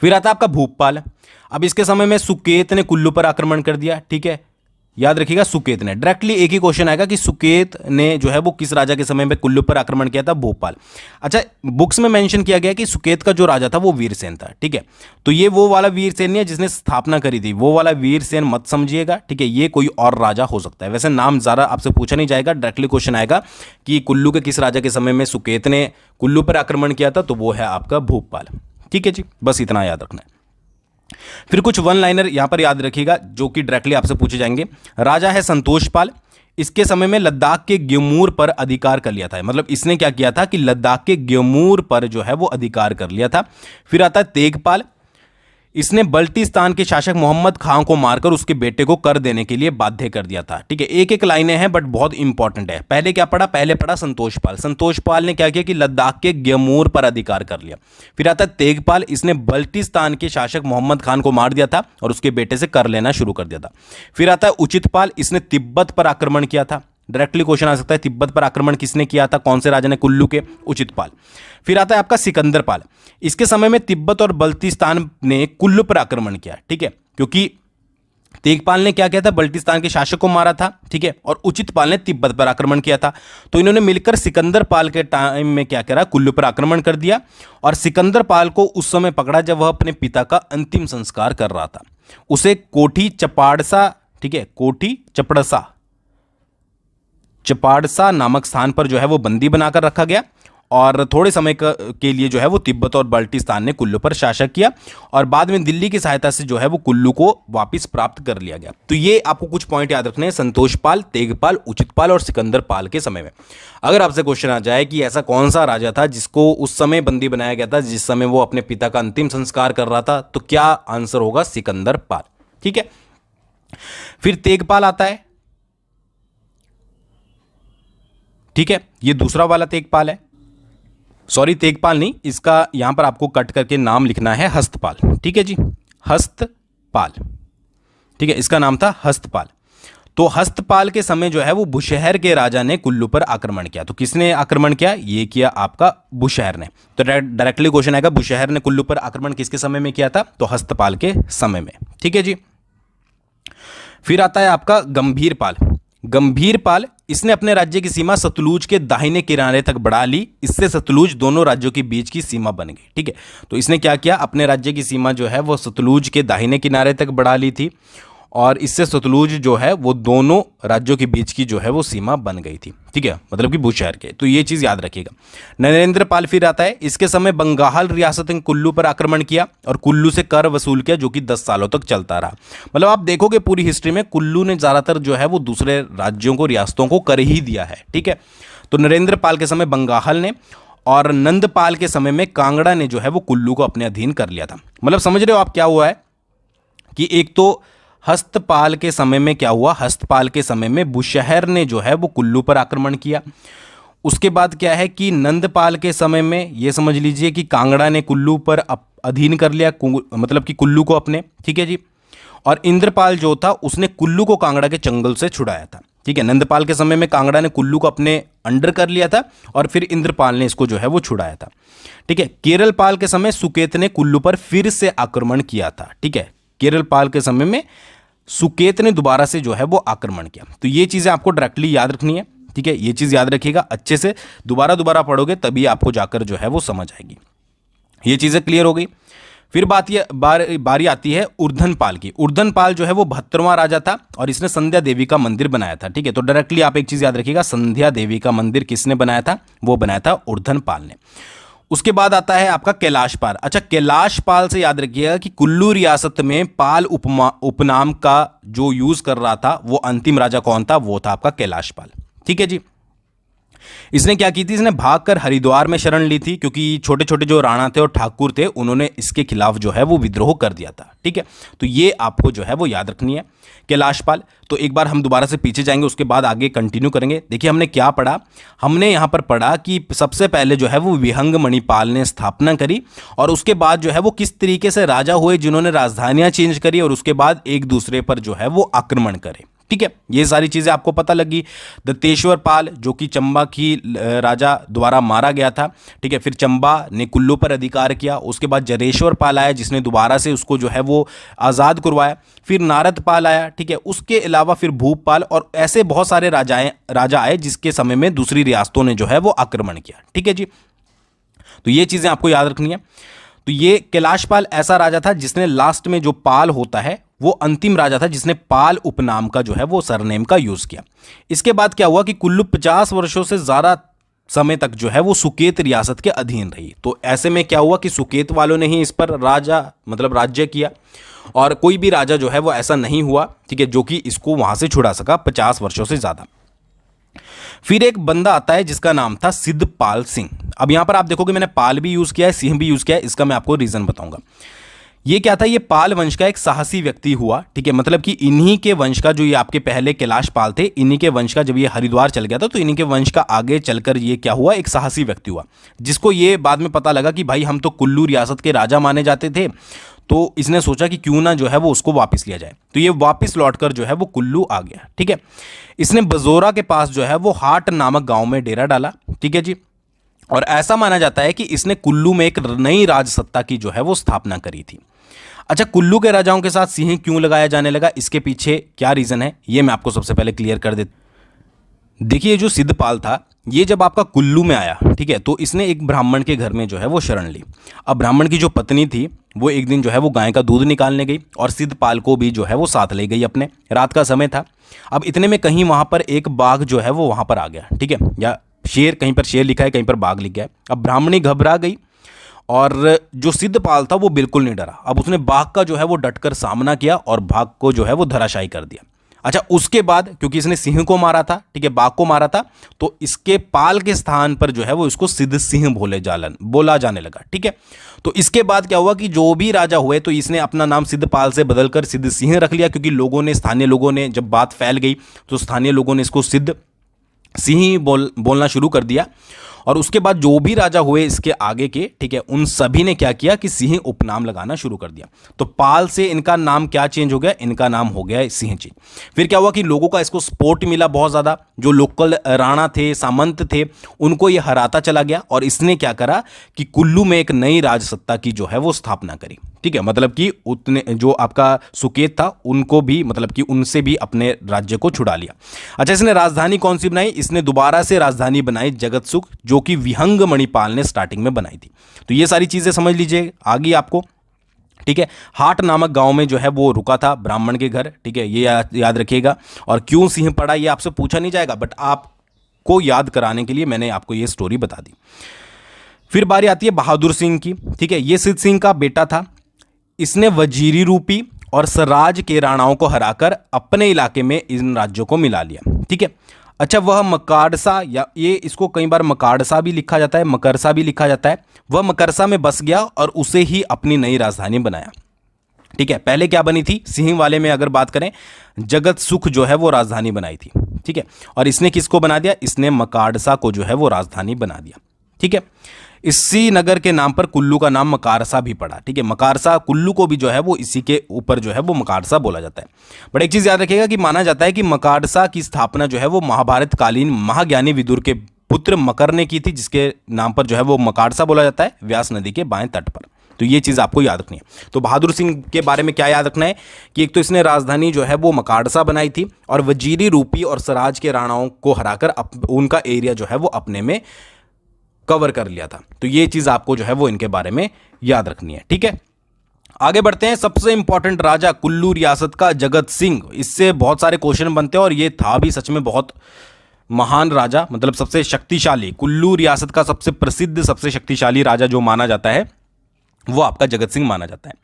फिर आता है आपका भूपाल। अब इसके समय में सुकेत ने कुल्लू पर आक्रमण कर दिया। ठीक है, याद रखिएगा, सुकेत ने। डायरेक्टली एक ही क्वेश्चन आएगा कि सुकेत ने जो है वो किस राजा के समय में कुल्लू पर आक्रमण किया था, भोपाल। अच्छा, बुक्स में मेंशन किया गया कि सुकेत का जो राजा था वो वीरसेन था। ठीक है, तो ये वो वाला वीरसेन नहीं है जिसने स्थापना करी थी, वो वाला वीरसेन मत समझिएगा। ठीक है, ये कोई और राजा हो सकता है। वैसे नाम ज़्यादा आपसे पूछा नहीं जाएगा, डायरेक्टली क्वेश्चन आएगा कि कुल्लू के किस राजा के समय में सुकेत ने कुल्लू पर आक्रमण किया था, तो वो है आपका भोपाल। ठीक है जी, बस इतना याद रखना है। फिर कुछ वन लाइनर यहां पर याद रखिएगा जो कि डायरेक्टली आपसे पूछे जाएंगे। राजा है संतोष पाल, इसके समय में लद्दाख के ग्यमूर पर अधिकार कर लिया था। मतलब इसने क्या किया था कि लद्दाख के ग्यमूर पर जो है वो अधिकार कर लिया था। फिर आता है तेगपाल, इसने बल्टिस्तान के शासक मोहम्मद खां को मारकर उसके बेटे को कर देने के लिए बाध्य कर दिया था। ठीक है, एक एक लाइनें हैं बट बहुत इंपॉर्टेंट है। पहले क्या पढ़ा, पहले पढ़ा संतोष पाल। संतोष पाल ने क्या किया कि लद्दाख के ग्यमूर पर अधिकार कर लिया। फिर आता है तेगपाल, इसने बल्टिस्तान के शासक मोहम्मद खान को मार दिया था और उसके बेटे से कर लेना शुरू कर दिया था। फिर आता है उचित पाल, इसने तिब्बत पर आक्रमण किया था। डायरेक्टली क्वेश्चन आ सकता है तिब्बत पर आक्रमण किसने किया था, कौन से राजा ने, कुल्लू के उचित पाल। फिर आता है आपका सिकंदर पाल, इसके समय में तिब्बत और बल्तिस्तान ने कुल्लू पर आक्रमण किया। ठीक है, क्योंकि तेगपाल ने क्या किया था, बल्टिस्तान के शासक को मारा था, ठीक है, और उचितपाल ने तिब्बत पर आक्रमण किया था। तो इन्होंने मिलकर सिकंदर पाल के टाइम में क्या करा, कुल्लू पर आक्रमण कर दिया और सिकंदर पाल को उस समय पकड़ा जब वह अपने पिता का अंतिम संस्कार कर रहा था। उसे कोठी चपाड़सा, ठीक है, कोठी चपाड़सा नामक स्थान पर जो है वो बंदी बनाकर रखा गया और थोड़े समय के लिए जो है वो तिब्बत और बल्टिस्तान ने कुल्लू पर शासन किया और बाद में दिल्ली की सहायता से जो है वो कुल्लू को वापस प्राप्त कर लिया गया। तो ये आपको कुछ पॉइंट याद रखने हैं संतोषपाल, तेगपाल, उचितपाल और सिकंदर पाल के समय में। अगर आपसे क्वेश्चन आ जाए कि ऐसा कौन सा राजा था जिसको उस समय बंदी बनाया गया था, जिस समय वो अपने पिता का अंतिम संस्कार कर रहा था, तो क्या आंसर होगा, सिकंदर पाल। ठीक है, फिर तेगपाल आता है, ठीक है, ये दूसरा वाला तेगपाल है, सॉरी तेगपाल नहीं, इसका यहां पर आपको कट करके नाम लिखना है हस्तपाल। ठीक है जी, हस्तपाल, ठीक है, इसका नाम था हस्तपाल। तो हस्तपाल के समय जो है वो बुशहर के राजा ने कुल्लू पर आक्रमण किया। तो किसने आक्रमण किया, ये किया आपका बुशहर ने। तो डायरेक्टली क्वेश्चन आएगा, बुशहर ने कुल्लू पर आक्रमण किसके समय में किया था, तो हस्तपाल के समय में। ठीक है जी, फिर आता है आपका गंभीरपाल। गंभीरपाल, इसने अपने राज्य की सीमा सतलुज के दाहिने किनारे तक बढ़ा ली, इससे सतलुज दोनों राज्यों के बीच की सीमा बन गई। ठीक है, तो इसने क्या किया, अपने राज्य की सीमा जो है वो सतलुज के दाहिने किनारे तक बढ़ा ली थी और इससे सतलुज जो है वो दोनों राज्यों के बीच की जो है वो सीमा बन गई थी। ठीक है, मतलब कि बुशहर के। तो ये चीज़ याद रखिएगा। नरेंद्रपाल फिर आता है, इसके समय बंगाल रियासत ने कुल्लू पर आक्रमण किया और कुल्लू से कर वसूल किया, जो कि 10 सालों तक चलता रहा। मतलब आप देखोगे पूरी हिस्ट्री में कुल्लू ने ज़्यादातर जो है वो दूसरे राज्यों को, रियासतों को कर ही दिया है। ठीक है, तो नरेंद्रपाल के समय बंगाल ने और नंदपाल के समय में कांगड़ा ने जो है वो कुल्लू को अपने अधीन कर लिया था। मतलब समझ रहे हो आप क्या हुआ है कि एक तो हस्तपाल के समय में क्या हुआ, हस्तपाल के समय में बुशहर ने जो है वो कुल्लू पर आक्रमण किया। उसके बाद क्या है कि नंदपाल के समय में ये समझ लीजिए कि कांगड़ा ने कुल्लू पर अधीन कर लिया, मतलब कि कुल्लू को अपने। ठीक है जी, और इंद्रपाल जो था उसने कुल्लू को कांगड़ा के चंगुल से छुड़ाया था। ठीक है, नंदपाल के समय में कांगड़ा ने कुल्लू को अपने अंडर कर लिया था और फिर इंद्रपाल ने इसको जो है वो छुड़ाया था। ठीक है, केरलपाल के समय सुकेत ने कुल्लू पर फिर से आक्रमण किया था। ठीक है, केरलपाल के समय में सुकेत ने दोबारा से जो है वो आक्रमण किया। तो ये चीज़ें आपको डायरेक्टली याद रखनी है। ठीक है, ये चीज़ याद रखिएगा अच्छे से, दोबारा पढ़ोगे तभी आपको जाकर जो है वो समझ आएगी। ये चीज़ें क्लियर हो गई। फिर बारी आती है उर्धनपाल की। उर्धनपाल जो है वो 72वां राजा था और इसने संध्या देवी का मंदिर बनाया था। ठीक है, तो डायरेक्टली आप एक चीज़ याद रखिएगा, संध्या देवी का मंदिर किसने बनाया था, वो बनाया था उर्धनपाल ने। उसके बाद आता है आपका कैलाशपाल। अच्छा, कैलाशपाल से याद रखिएगा कि कुल्लू रियासत में पाल उपनाम का जो यूज कर रहा था वो अंतिम राजा कौन था, वो था आपका कैलाशपाल। ठीक है जी, इसने क्या की थी, इसने भागकर हरिद्वार में शरण ली थी क्योंकि छोटे छोटे जो राणा थे और ठाकुर थे उन्होंने इसके खिलाफ जो है वो विद्रोह कर दिया था। ठीक है, तो ये आपको जो है वो याद रखनी है कैलाशपाल। तो एक बार हम दोबारा से पीछे जाएंगे, उसके बाद आगे कंटिन्यू करेंगे। देखिए हमने क्या पढ़ा, हमने यहाँ पर पढ़ा कि सबसे पहले जो है वो विहंग मणिपाल ने स्थापना करी और उसके बाद जो है वो किस तरीके से राजा हुए जिन्होंने राजधानियां चेंज करी और उसके बाद एक दूसरे पर जो है वो आक्रमण करे। ठीक है, ये सारी चीजें आपको पता लगी। दत्तेश्वर पाल जो कि चंबा की राजा द्वारा मारा गया था। ठीक है, फिर चंबा ने कुल्लू पर अधिकार किया। उसके बाद जरेश्वर पाल आया जिसने दोबारा से उसको जो है वो आज़ाद करवाया। फिर नारद पाल आया। ठीक है, उसके अलावा फिर भूपाल और ऐसे बहुत सारे राजा आए जिसके समय में दूसरी रियासतों ने जो है वो आक्रमण किया। ठीक है जी, तो ये चीजें आपको याद रखनी है। तो ये कैलाशपाल ऐसा राजा था जिसने लास्ट में जो पाल होता है वो अंतिम राजा था जिसने पाल उपनाम का जो है वो सरनेम का यूज किया। इसके बाद क्या हुआ कि कुल्लू 50 वर्षों से ज्यादा समय तक जो है वो सुकेत रियासत के अधीन रही। तो ऐसे में क्या हुआ कि सुकेत वालों ने ही इस पर राज्य किया और कोई भी राजा जो है वो ऐसा नहीं हुआ, ठीक है, जो कि इसको वहां से छुड़ा सका 50 वर्षों से ज्यादा। फिर एक बंदा आता है जिसका नाम था सिद्धपाल सिंह। अब यहां पर आप देखोगे मैंने पाल भी यूज किया है, सिंह भी यूज किया है, इसका मैं आपको रीजन बताऊंगा। ये क्या था, ये पाल वंश का एक साहसी व्यक्ति हुआ। ठीक है, मतलब कि इन्हीं के वंश का, जो ये आपके पहले कैलाशपाल थे, इन्हीं के वंश का जब ये हरिद्वार चल गया था तो इन्हीं के वंश का आगे चलकर ये क्या हुआ, एक साहसी व्यक्ति हुआ जिसको ये बाद में पता लगा कि भाई हम तो कुल्लू रियासत के राजा माने जाते थे। तो इसने सोचा कि क्यों ना जो है वो उसको वापस लिया जाए। तो ये वापस लौटकर जो है वो कुल्लू आ गया। ठीक है, इसने बजोरा के पास जो है वो हाट नामक गांव में डेरा डाला। ठीक है जी, और ऐसा माना जाता है कि इसने कुल्लू में एक नई राजसत्ता की जो है वो स्थापना करी थी। अच्छा, कुल्लू के राजाओं के साथ सिंह क्यों लगाया जाने लगा, इसके पीछे क्या रीजन है, ये मैं आपको सबसे पहले क्लियर कर देता। देखिए, जो सिद्धपाल था ये जब आपका कुल्लू में आया, ठीक है, तो इसने एक ब्राह्मण के घर में जो है वो शरण ली। अब ब्राह्मण की जो पत्नी थी वो एक दिन जो है वो गाय का दूध निकालने गई और सिद्धपाल को भी जो है वो साथ ले गई अपने। रात का समय था। अब इतने में कहीं वहां पर एक बाघ जो है वो वहां पर आ गया, ठीक है, या शेर, कहीं पर शेर लिखा है कहीं पर बाघ लिख गया है। अब ब्राह्मणी घबरा गई और जो सिद्धपाल था वो बिल्कुल नहीं डरा। अब उसने बाघ का जो है वो डटकर सामना किया और बाघ को जो है वो धराशायी कर दिया। अच्छा, उसके बाद क्योंकि इसने सिंह को मारा था, ठीक है, बाघ को मारा था, तो इसके पाल के स्थान पर जो है वो इसको सिद्ध सिंह बोला जाने लगा, ठीक है। तो इसके बाद क्या हुआ कि जो भी राजा हुए तो इसने अपना नाम सिद्धपाल से बदलकर सिद्ध सिंह रख लिया, क्योंकि स्थानीय लोगों ने जब बात फैल गई तो स्थानीय लोगों ने इसको सिद्ध सिंह बोलना शुरू कर दिया। और उसके बाद जो भी राजा हुए इसके आगे के, ठीक है, उन सभी ने क्या किया कि सिंह उपनाम लगाना शुरू कर दिया। तो पाल से इनका नाम क्या चेंज हो गया, इनका नाम हो गया सिंह जी। फिर क्या हुआ कि लोगों का इसको सपोर्ट मिला बहुत ज़्यादा। जो लोकल राणा थे, सामंत थे, उनको ये हराता चला गया और इसने क्या करा कि कुल्लू में एक नई राजसत्ता की जो है वो स्थापना करी, ठीक है। मतलब कि उतने जो आपका सुकेत था उनको भी, मतलब कि उनसे भी अपने राज्य को छुड़ा लिया। अच्छा, इसने राजधानी कौन सी बनाई, इसने दोबारा से राजधानी बनाई जगतसुख, जो कि विहंग मणिपाल ने स्टार्टिंग में बनाई थी। तो ये सारी चीजें समझ लीजिए आगे आपको, ठीक है। हाट नामक गांव में जो है वो रुका था ब्राह्मण के घर, ठीक है, ये याद रखिएगा। और क्यों सिंह पड़ा ये आपसे पूछा नहीं जाएगा, बट आपको याद कराने के लिए मैंने आपको ये स्टोरी बता दी। फिर बारी आती है बहादुर सिंह की, ठीक है। ये सिद्ध सिंह का बेटा था। इसने वजीरी रूपी और सराज के राणाओं को हराकर अपने इलाके में इन राज्यों को मिला लिया, ठीक है। अच्छा, वह मकाड़सा, या ये इसको कई बार मकाड़सा भी लिखा जाता है, मकरसा भी लिखा जाता है, वह मकरसा में बस गया और उसे ही अपनी नई राजधानी बनाया, ठीक है। पहले क्या बनी थी, सिंह वाले में अगर बात करें, जगत सुख जो है वो राजधानी बनाई थी, ठीक है। और इसने किसको बना दिया, इसने मकाड़सा को जो है वो राजधानी बना दिया, ठीक है। इसी नगर के नाम पर कुल्लू का नाम मकारसा भी पड़ा, ठीक है। मकारसा, कुल्लू को भी जो है वो इसी के ऊपर जो है वो मकारसा बोला जाता है। बट एक चीज याद रखिएगा कि माना जाता है कि मकारसा की स्थापना जो है वो महाभारत कालीन महाज्ञानी विदुर के पुत्र मकर ने की थी, जिसके नाम पर जो है वो मकारसा बोला जाता है, व्यास नदी के बाएं तट पर। तो ये चीज आपको याद रखनी है। तो बहादुर सिंह के बारे में क्या याद रखना है कि एक तो इसने राजधानी जो है वो मकारसा बनाई थी और वजीरी रूपी और सराज के राणाओं को हराकर उनका एरिया जो है वो अपने में कवर कर लिया था। तो ये चीज आपको जो है वो इनके बारे में याद रखनी है, ठीक है। आगे बढ़ते हैं। सबसे इंपॉर्टेंट राजा कुल्लू रियासत का जगत सिंह, इससे बहुत सारे क्वेश्चन बनते हैं और ये था भी सच में बहुत महान राजा, मतलब सबसे शक्तिशाली, कुल्लू रियासत का सबसे प्रसिद्ध सबसे शक्तिशाली राजा जो माना जाता है वो आपका जगत सिंह माना जाता है।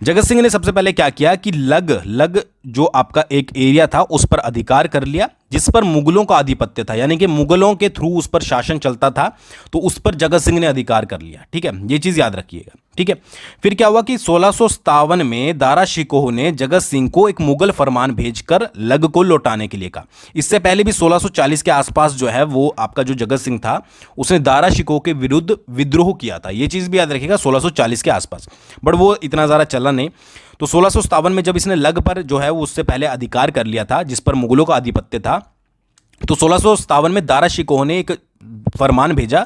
जगत सिंह ने सबसे पहले क्या किया कि लग जो आपका एक एरिया था उस पर अधिकार कर लिया, जिस पर मुगलों का आधिपत्य था, यानी कि मुगलों के थ्रू उस पर शासन चलता था, तो उस पर जगत सिंह ने अधिकार कर लिया, ठीक है। ये चीज याद रखिएगा, ठीक है। फिर क्या हुआ कि 1657 में दारा शिकोह ने जगत सिंह को एक मुगल फरमान भेजकर लग को लौटाने के लिए कहा। इससे पहले भी 1640 के आसपास जो है वो आपका जो जगत सिंह था उसने दारा शिकोह के विरुद्ध विद्रोह किया था। ये चीज भी याद रखिएगा, 1640 के आसपास, बट वो इतना ज्यादा चला नहीं। तो 1657 में जब इसने लग पर जो है वो उससे पहले अधिकार कर लिया था, जिस पर मुगलों का आधिपत्य था, तो 1657 में दारा शिकोह ने एक फरमान भेजा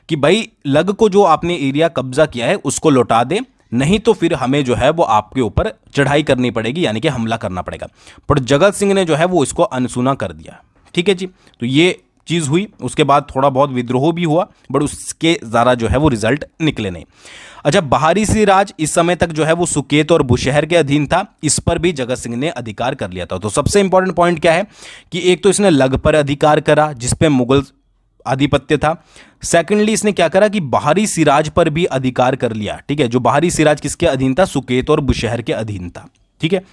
कि भाई लग को जो आपने एरिया कब्जा किया है उसको लौटा दे, नहीं तो फिर हमें जो है वो आपके ऊपर चढ़ाई करनी पड़ेगी, यानी कि हमला करना पड़ेगा। पर जगत सिंह ने जो है वो इसको अनसुना कर दिया, ठीक है जी। तो ये चीज हुई। उसके बाद थोड़ा बहुत विद्रोह भी हुआ, बट उसके ज़्यादा जो है वो रिजल्ट निकले नहीं। अच्छा, बाहरी सिराज इस समय तक जो है वो सुकेत और बुशहर के अधीन था, इस पर भी जगत सिंह ने अधिकार कर लिया था। तो सबसे इंपॉर्टेंट पॉइंट क्या है कि एक तो इसने लग पर अधिकार करा जिस पे मुगल आधिपत्य था। सेकेंडली इसने क्या करा कि बाहरी सिराज पर भी अधिकार कर लिया, ठीक है। जो बाहरी सिराज किसके अधीन था, सुकेत और बुशहर के अधीन था, ठीक है।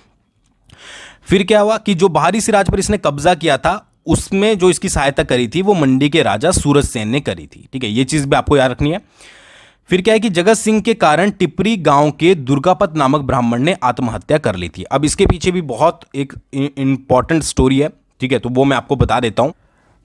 फिर क्या हुआ कि जो बाहरी सिराज पर इसने कब्जा किया था उसमें जो इसकी सहायता करी थी वो मंडी के राजा सूरज सेन ने करी थी, ठीक है। ये चीज भी आपको याद रखनी है। फिर क्या है कि जगत सिंह के कारण टिपरी गांव के दुर्गापत नामक ब्राह्मण ने आत्महत्या कर ली थी। अब इसके पीछे भी बहुत एक इंपॉर्टेंट स्टोरी है, ठीक है, तो वो मैं आपको बता देता हूं।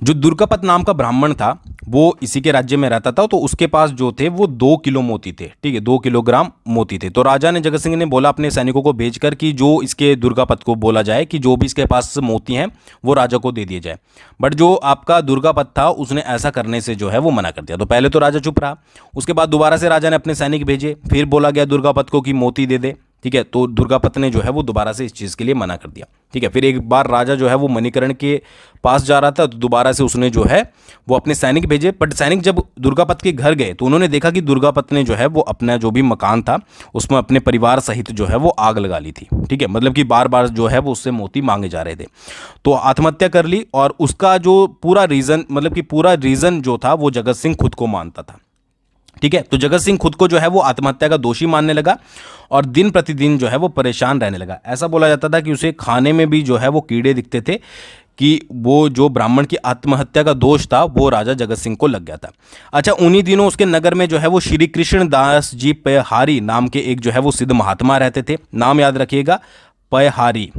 जो दुर्गापत नाम का ब्राह्मण था वो इसी के राज्य में रहता था, तो उसके पास जो थे वो 2 किलो मोती थे, ठीक है, 2 किलोग्राम मोती थे। तो राजा ने जगत सिंह ने बोला अपने सैनिकों को भेजकर कि जो इसके दुर्गापत को बोला जाए कि जो भी इसके पास मोती हैं वो राजा को दे दिए जाए। बट जो आपका दुर्गापत था उसने ऐसा करने से जो है वो मना कर दिया। तो पहले तो राजा चुप रहा, उसके बाद दोबारा से राजा ने अपने सैनिक भेजे, फिर बोला गया दुर्गापत को कि मोती दे दे, ठीक है। तो दुर्गापत ने जो है वो दोबारा से इस चीज़ के लिए मना कर दिया, ठीक है। फिर एक बार राजा जो है वो मणिकर्ण के पास जा रहा था, तो दोबारा से उसने जो है वो अपने सैनिक भेजे, बट सैनिक जब दुर्गापत के घर गए तो उन्होंने देखा कि दुर्गापत ने जो है वो अपना जो भी मकान था उसमें अपने परिवार सहित जो है वो आग लगा ली थी, ठीक है। मतलब कि बार बार जो है वो उससे मोती मांगे जा रहे थे, तो आत्महत्या कर ली। और उसका जो पूरा रीज़न, मतलब कि पूरा रीज़न जो था वो जगत सिंह खुद को मानता था, ठीक है। तो जगत सिंह खुद को जो है वो आत्महत्या का दोषी मानने लगा और दिन प्रतिदिन जो है वो परेशान रहने लगा। ऐसा बोला जाता था कि उसे खाने में भी जो है वो कीड़े दिखते थे, कि वो जो ब्राह्मण की आत्महत्या का दोष था वो राजा जगत सिंह को लग गया था। अच्छा, उन्हीं दिनों उसके नगर में जो है वो श्री कृष्ण दास जी पयहारी नाम के एक जो है वो सिद्ध महात्मा रहते थे। नाम याद रखिएगा, पयहारी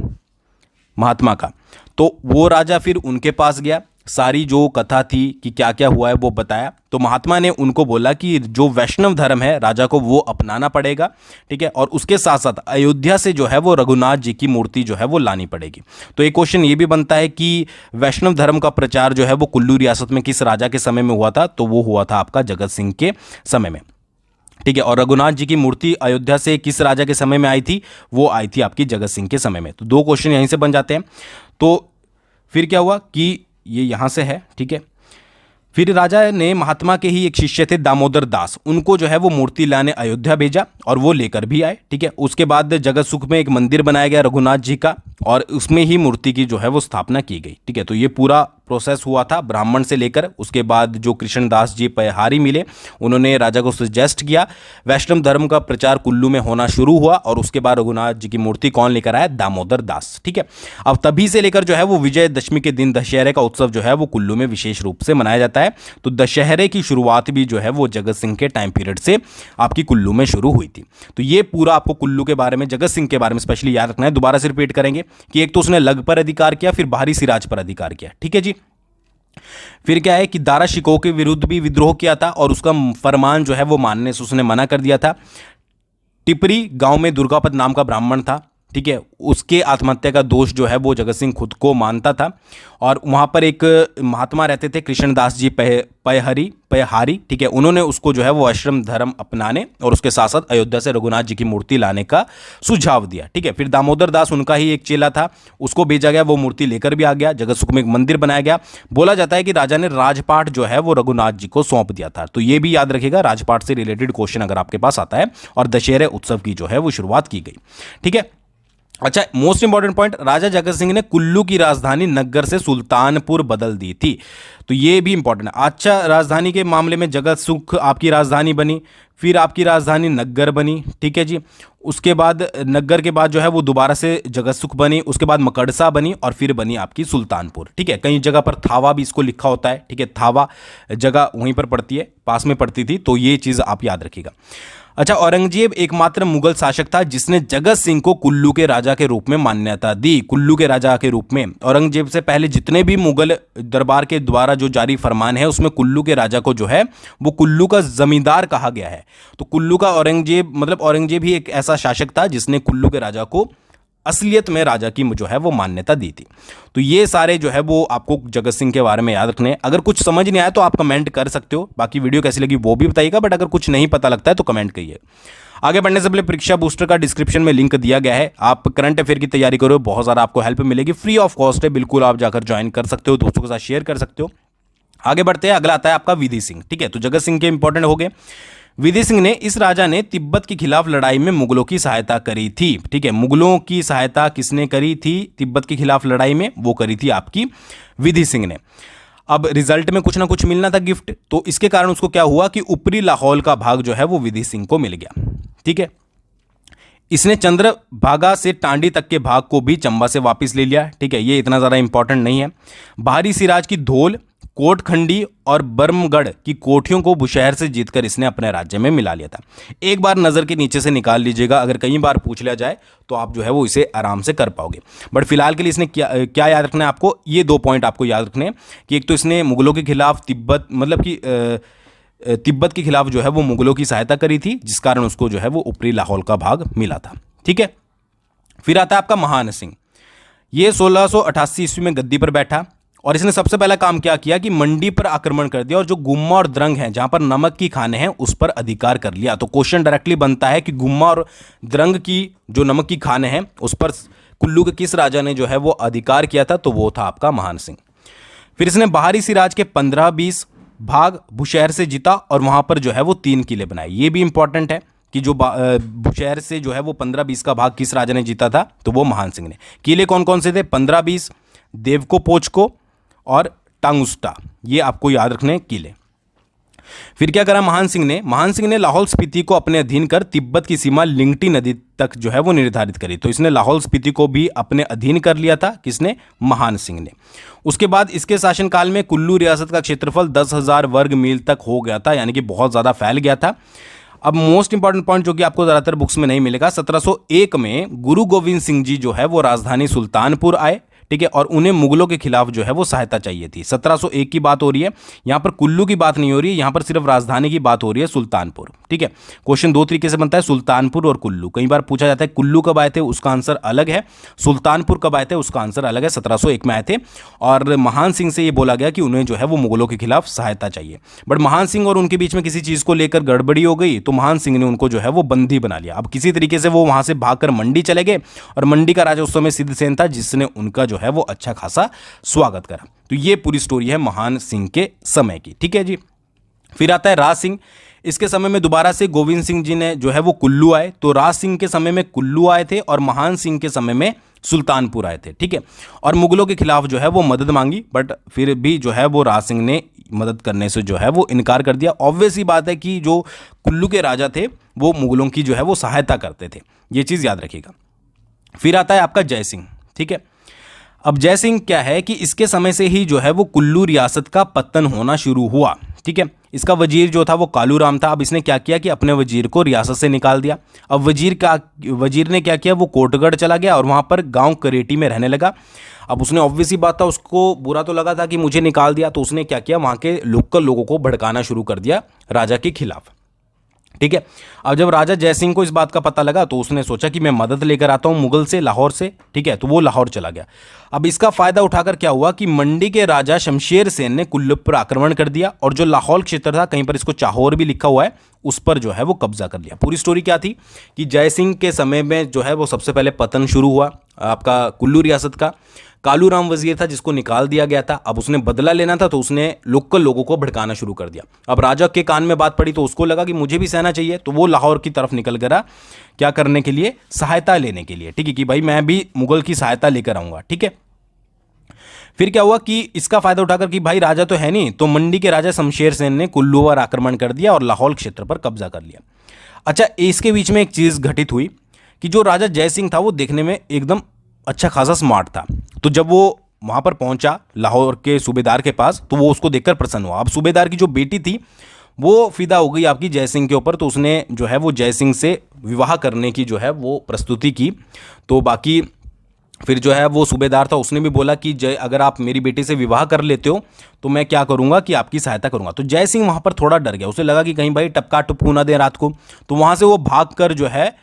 महात्मा का। तो वो राजा फिर उनके पास गया, सारी जो कथा थी कि क्या क्या हुआ है वो बताया। तो महात्मा ने उनको बोला कि जो वैष्णव धर्म है राजा को वो अपनाना पड़ेगा, ठीक है। और उसके साथ साथ अयोध्या से जो है वो रघुनाथ जी की मूर्ति जो है वो लानी पड़ेगी। तो एक क्वेश्चन ये भी बनता है कि वैष्णव धर्म का प्रचार जो है वो कुल्लू रियासत में किस राजा के समय में हुआ था? तो वो हुआ था आपका जगत सिंह के समय में, ठीक है। और रघुनाथ जी की मूर्ति अयोध्या से किस राजा के समय में आई थी? वो आई थी आपकी जगत सिंह के समय में। तो दो क्वेश्चन यहीं से बन जाते हैं। तो फिर क्या हुआ कि ये यहाँ से है, ठीक है। फिर राजा ने महात्मा के ही एक शिष्य थे दामोदर दास, उनको जो है वो मूर्ति लाने अयोध्या भेजा और वो लेकर भी आए, ठीक है। उसके बाद जगत सुख में एक मंदिर बनाया गया रघुनाथ जी का और उसमें ही मूर्ति की जो है वो स्थापना की गई, ठीक है। तो ये पूरा प्रोसेस हुआ था ब्राह्मण से लेकर। उसके बाद जो कृष्णदास जी पयहारी मिले, उन्होंने राजा को सजेस्ट किया, वैष्णव धर्म का प्रचार कुल्लू में होना शुरू हुआ और उसके बाद रघुनाथ जी की मूर्ति कौन लेकर आया? दामोदर दास, ठीक है। अब तभी से लेकर जो है वो विजयदशमी के दिन दशहरे का उत्सव जो है वो कुल्लू में विशेष रूप से मनाया जाता है। तो दशहरे की शुरुआत भी जो है वो जगत सिंह के टाइम पीरियड से आपकी कुल्लू में शुरू हुई थी। तो ये पूरा आपको कुल्लू के बारे में, जगत सिंह के बारे में स्पेशली याद रखना है। दोबारा से रिपीट करेंगे कि एक तो उसने लग पर अधिकार किया, फिर बाहरी सिराज पर अधिकार किया, ठीक है जी। फिर क्या है कि दारा शिकोह के विरुद्ध भी विद्रोह किया था और उसका फरमान जो है वो मानने से उसने मना कर दिया था। टिपरी गांव में दुर्गापत नाम का ब्राह्मण था, ठीक है। उसके आत्महत्या का दोष जो है वो जगत सिंह खुद को मानता था और वहाँ पर एक महात्मा रहते थे कृष्णदास जी पयहारी, ठीक है। उन्होंने उसको जो है वो आश्रम धर्म अपनाने और उसके साथ साथ अयोध्या से रघुनाथ जी की मूर्ति लाने का सुझाव दिया, ठीक है। फिर दामोदर दास उनका ही एक चेला था, उसको भेजा गया, वो मूर्ति लेकर भी आ गया। जगत सुख में एक मंदिर बनाया गया। बोला जाता है कि राजा ने राजपाट जो है वो रघुनाथ जी को सौंप दिया था। तो ये भी याद रखिएगा, राजपाट से रिलेटेड क्वेश्चन अगर आपके पास आता है। और दशहरे उत्सव की जो है वो शुरुआत की गई, ठीक है। अच्छा, मोस्ट इंपॉर्टेंट पॉइंट, राजा जगत सिंह ने कुल्लू की राजधानी नग्गर से सुल्तानपुर बदल दी थी। तो ये भी इंपॉर्टेंट है। अच्छा, राजधानी के मामले में जगत सुख आपकी राजधानी बनी, फिर आपकी राजधानी नग्गर बनी, ठीक है जी। उसके बाद नग्गर के बाद जो है वो दोबारा से जगत सुख बनी, उसके बाद मकड़सा बनी और फिर बनी आपकी सुल्तानपुर, ठीक है। कई जगह पर थावा भी इसको लिखा होता है, ठीक है। थावा जगह वहीं पर पड़ती है, पास में पड़ती थी। तो ये चीज़ आप याद रखिएगा। अच्छा, औरंगजेब एकमात्र मुगल शासक था जिसने जगत सिंह को कुल्लू के राजा के रूप में मान्यता दी। कुल्लू के राजा के रूप में औरंगजेब से पहले जितने भी मुगल दरबार के द्वारा जो जारी फरमान है उसमें कुल्लू के राजा को जो है वो कुल्लू का जमींदार कहा गया है। तो कुल्लू का औरंगजेब, मतलब औरंगजेब ही एक ऐसा शासक था जिसने कुल्लू के राजा को असलियत में राजा की जो है वो मान्यता दी थी। तो ये सारे जो है वो आपको जगत सिंह के बारे में याद रखने हैं। अगर कुछ समझ नहीं आया तो आप कमेंट कर सकते हो, बाकी वीडियो कैसी लगी वो भी बताइएगा, बट अगर कुछ नहीं पता लगता है तो कमेंट करिए। आगे बढ़ने से पहले परीक्षा बूस्टर का डिस्क्रिप्शन में लिंक दिया गया है, आप करंट अफेयर की तैयारी करो, बहुत सारा आपको हेल्प मिलेगी, फ्री ऑफ कॉस्ट है, बिल्कुल आप जाकर ज्वाइन कर सकते हो, दोस्तों के साथ शेयर कर सकते हो। आगे बढ़ते हैं, अगला आता है आपका विधि सिंह, ठीक है। तो जगत सिंह के इंपॉर्टेंट हो गए। विधि सिंह ने, इस राजा ने तिब्बत के खिलाफ लड़ाई में मुगलों की सहायता करी थी, ठीक है। मुगलों की सहायता किसने करी थी तिब्बत के खिलाफ लड़ाई में? वो करी थी आपकी विधि सिंह ने। अब रिजल्ट में कुछ ना कुछ मिलना था गिफ्ट, तो इसके कारण उसको क्या हुआ कि ऊपरी लाहौल का भाग जो है वो विधि सिंह को मिल गया, ठीक है। इसने चंद्रभागा से टांडी तक के भाग को भी चंबा से वापस ले लिया, ठीक है। ये इतना ज़्यादा इंपॉर्टेंट नहीं है। बाहरी सिराज की धौल, कोटखंडी और बर्मगढ़ की कोठियों को बुशहर से जीतकर इसने अपने राज्य में मिला लिया था। एक बार नज़र के नीचे से निकाल लीजिएगा, अगर कई बार पूछ लिया जाए तो आप जो है वो इसे आराम से कर पाओगे। बट फिलहाल के लिए इसने क्या याद रखना है आपको? ये 2 पॉइंट आपको याद रखने हैं कि एक तो इसने मुगलों के खिलाफ तिब्बत, मतलब कि तिब्बत के खिलाफ जो है वो मुगलों की सहायता करी थी, जिस कारण उसको जो है वो ऊपरी लाहौल का भाग मिला था, ठीक है। फिर आता है आपका महान सिंह। ये 1688 ईस्वी में गद्दी पर बैठा और इसने सबसे पहला काम क्या किया कि मंडी पर आक्रमण कर दिया और जो गुम्मा और द्रंग हैं, जहां पर नमक की खाने हैं, उस पर अधिकार कर लिया। तो क्वेश्चन डायरेक्टली बनता है कि गुम्मा और द्रंग की जो नमक की खाने हैं उस पर कुल्लू के किस राजा ने जो है वो अधिकार किया था? तो वो था आपका महान सिंह। फिर इसने बाहरी सिराज के 15-20 भाग बुशहर से जीता और वहां पर जो है वो 3 किले बनाए। ये भी इंपॉर्टेंट है कि जो बुशहर से जो है वो 15-20 का भाग किस राजा ने जीता था? तो वो महान सिंह ने। किले कौन कौन से थे? 15-20, देवको पोचको और टांगुस्टा, ये आपको याद रखने किले। फिर क्या करा महान सिंह ने? महान सिंह ने लाहौल स्पीति को अपने अधीन कर तिब्बत की सीमा लिंगटी नदी तक जो है वो निर्धारित करी। तो इसने लाहौल स्पीति को भी अपने अधीन कर लिया था। किसने? महान सिंह ने। उसके बाद इसके शासनकाल में कुल्लू रियासत का क्षेत्रफल 10,000 वर्ग मील तक हो गया था, यानी कि बहुत ज़्यादा फैल गया था। अब मोस्ट इंपॉर्टेंट पॉइंट जो कि आपको ज़्यादातर बुक्स में नहीं मिलेगा, 1701 में गुरु गोविंद सिंह जी जो है वो राजधानी सुल्तानपुर आए, ठीक है, और उन्हें मुगलों के खिलाफ जो है वो सहायता चाहिए थी। 1701 की बात हो रही है, यहां पर कुल्लू की बात नहीं हो रही है, यहां पर सिर्फ राजधानी की बात हो रही है, सुल्तानपुर। ठीक है, क्वेश्चन 2 तरीके से बनता है, सुल्तानपुर और कुल्लू। कई बार पूछा जाता है कुल्लू कब आए थे, उसका आंसर अलग है, सुल्तानपुर कब आए थे, उसका आंसर अलग है। 1701 में आए थे और महान सिंह से ये बोला गया कि उन्हें जो है वो मुगलों के खिलाफ सहायता चाहिए। बट महान सिंह और उनके बीच में किसी चीज़ को लेकर गड़बड़ी हो गई, तो महान सिंह ने उनको जो है वो बंदी बना लिया। अब किसी तरीके से वो वहां से भागकर मंडी चले गए और मंडी का राजा उस समय सिद्धसेन था, जिसने उनका जो है वो अच्छा खासा स्वागत करा। तो ये पूरी स्टोरी है महान सिंह के समय की। ठीक है जी। फिर आता है राज सिंह। इसके समय में दोबारा से गोविंद सिंह जी ने जो है वो कुल्लू आए, तो राज सिंह के समय में कुल्लू आए थे और महान सिंह के समय में सुल्तानपुर आए थे। ठीक है, और मुगलों के खिलाफ जो है वो मदद मांगी, बट फिर भी जो है वो राज सिंह ने मदद करने से जो है वो इनकार कर दिया। ऑब्वियस ही बात है कि जो कुल्लू के राजा थे वो मुगलों की जो है वो सहायता करते थे, ये चीज़ याद रखिएगा। फिर आता है आपका जय सिंह। ठीक है, अब जय सिंह क्या है कि इसके समय से ही जो है वो कुल्लू रियासत का पतन होना शुरू हुआ। ठीक है, इसका वजीर जो था वो कालूराम था। अब इसने क्या किया कि अपने वजीर को रियासत से निकाल दिया। अब वजीर ने क्या किया, वो कोटगढ़ चला गया और वहाँ पर गांव करेटी में रहने लगा। अब उसने ऑब्वियस ही बात था, उसको बुरा तो लगा था कि मुझे निकाल दिया, तो उसने क्या किया, वहाँ के लोकल लोगों को भड़काना शुरू कर दिया राजा के खिलाफ। ठीक है, अब जब राजा जयसिंह को इस बात का पता लगा तो उसने सोचा कि मैं मदद लेकर आता हूं मुगल से, लाहौर से। ठीक है, तो वो लाहौर चला गया। अब इसका फायदा उठाकर क्या हुआ कि मंडी के राजा शमशेर सेन ने कुल्लू पर आक्रमण कर दिया और जो लाहौल क्षेत्र था, कहीं पर इसको चाहौर भी लिखा हुआ है, उस पर जो है वो कब्जा कर लिया। पूरी स्टोरी क्या थी कि जयसिंह के समय में जो है वो सबसे पहले पतन शुरू हुआ आपका कुल्लू रियासत का। कालूराम वजीर था जिसको निकाल दिया गया था। अब उसने बदला लेना था तो उसने लोकल लोगों को भड़काना शुरू कर दिया। अब राजा के कान में बात पड़ी तो उसको लगा कि मुझे भी सेना चाहिए, तो वो लाहौर की तरफ निकल गया। क्या करने के लिए? सहायता लेने के लिए। ठीक है, कि भाई मैं भी मुगल की सहायता लेकर आऊंगा। ठीक है, फिर क्या हुआ कि इसका फायदा उठाकर कि भाई राजा तो है नहीं, तो मंडी के राजा शमशेर सेन ने कुल्लू पर आक्रमण कर दिया और लाहौल क्षेत्र पर कब्जा कर लिया। अच्छा, इसके बीच में एक चीज घटित हुई कि जो राजा जयसिंह था वो देखने में एकदम अच्छा खासा स्मार्ट था। तो जब वो वहां पर पहुंचा लाहौर के सूबेदार के पास, तो वो उसको देखकर प्रसन्न हुआ। अब सूबेदार की जो बेटी थी वो फिदा हो गई आपकी जयसिंह के ऊपर, तो उसने जो है वो जयसिंह से विवाह करने की जो है वो प्रस्तुति की। तो बाकी फिर जो है वो सूबेदार था, उसने भी बोला कि जय अगर आप मेरी बेटी से विवाह कर लेते हो तो मैं क्या करूंगा कि आपकी सहायता करूंगा। तो जय सिंह वहां पर थोड़ा डर गया, उसे लगा कि कहीं भाई टपका टुपकू ना दे रात को, तो वहां से वो भागकर जो है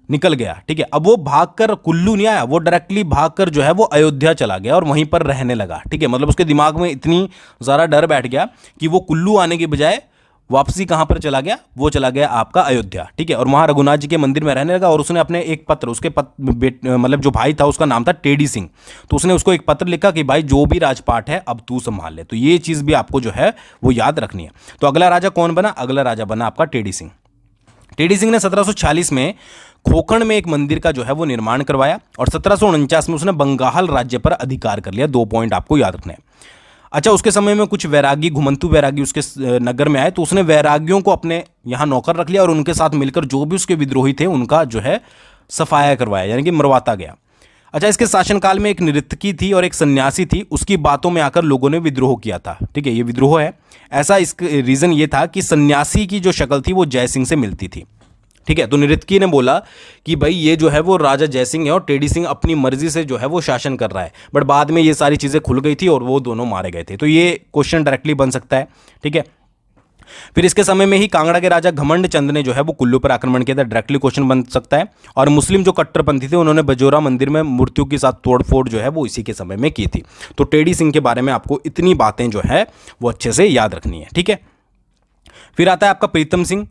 निकल गया। ठीक है, अब वो भागकर कुल्लू नहीं आया, वो डायरेक्टली भागकर जो है वो अयोध्या चला गया और वहीं पर रहने लगा। ठीक है, मतलब उसके दिमाग में इतनी ज़्यादा डर बैठ गया कि वो कुल्लू आने के बजाय वापसी कहां पर चला गया, वो चला गया आपका अयोध्या। ठीक है, और वहां रघुनाथ जी के मंदिर में रहने लगा और उसने अपने एक पत्र, उसके मतलब जो भाई था उसका नाम था टेडी सिंह, तो उसने उसको एक पत्र लिखा कि भाई जो भी राजपाट है अब तू संभाल ले। तो ये चीज़ भी आपको जो है वो याद रखनी है। तो अगला राजा कौन बना? अगला राजा बना आपका टेडी सिंह। टेडी सिंह ने 1746 में खोखण में एक मंदिर का जो है वो निर्माण करवाया और 1749 में उसने बंगाल राज्य पर अधिकार कर लिया। 2 पॉइंट आपको याद रखने हैं। अच्छा, उसके समय में कुछ वैरागी, घुमंतु वैरागी उसके नगर में आए, तो उसने वैरागियों को अपने यहाँ नौकर रख लिया और उनके साथ मिलकर जो भी उसके विद्रोही थे उनका जो है सफाया करवाया, यानी कि मरवाता गया। अच्छा, इसके शासनकाल में एक नर्तकी थी और एक सन्यासी थी, उसकी बातों में आकर लोगों ने विद्रोह किया था। ठीक है, ये विद्रोह है। ऐसा इसका रीज़न ये था कि सन्यासी की जो शक्ल थी वो जयसिंह से मिलती थी। ठीक है, तो नृतकी ने बोला कि भाई ये जो है वो राजा जयसिंह है और टेडी सिंह अपनी मर्जी से जो है वो शासन कर रहा है। बट बाद में ये सारी चीज़ें खुल गई थी और वो दोनों मारे गए थे। तो ये क्वेश्चन डायरेक्टली बन सकता है। ठीक है, फिर इसके समय में ही कांगड़ा के राजा घमंड चंद ने जो है वो कुल्लू पर आक्रमण किया था। डायरेक्टली क्वेश्चन बन सकता है। और मुस्लिम जो कट्टरपंथी थे उन्होंने बजोरा मंदिर में मूर्तियों के साथ तोड़फोड़ जो है वो इसी के समय में की थी। तो टेडी सिंह के बारे में आपको इतनी बातें जो है वो अच्छे से याद रखनी है, ठीक है। फिर आता है आपका प्रीतम सिंह।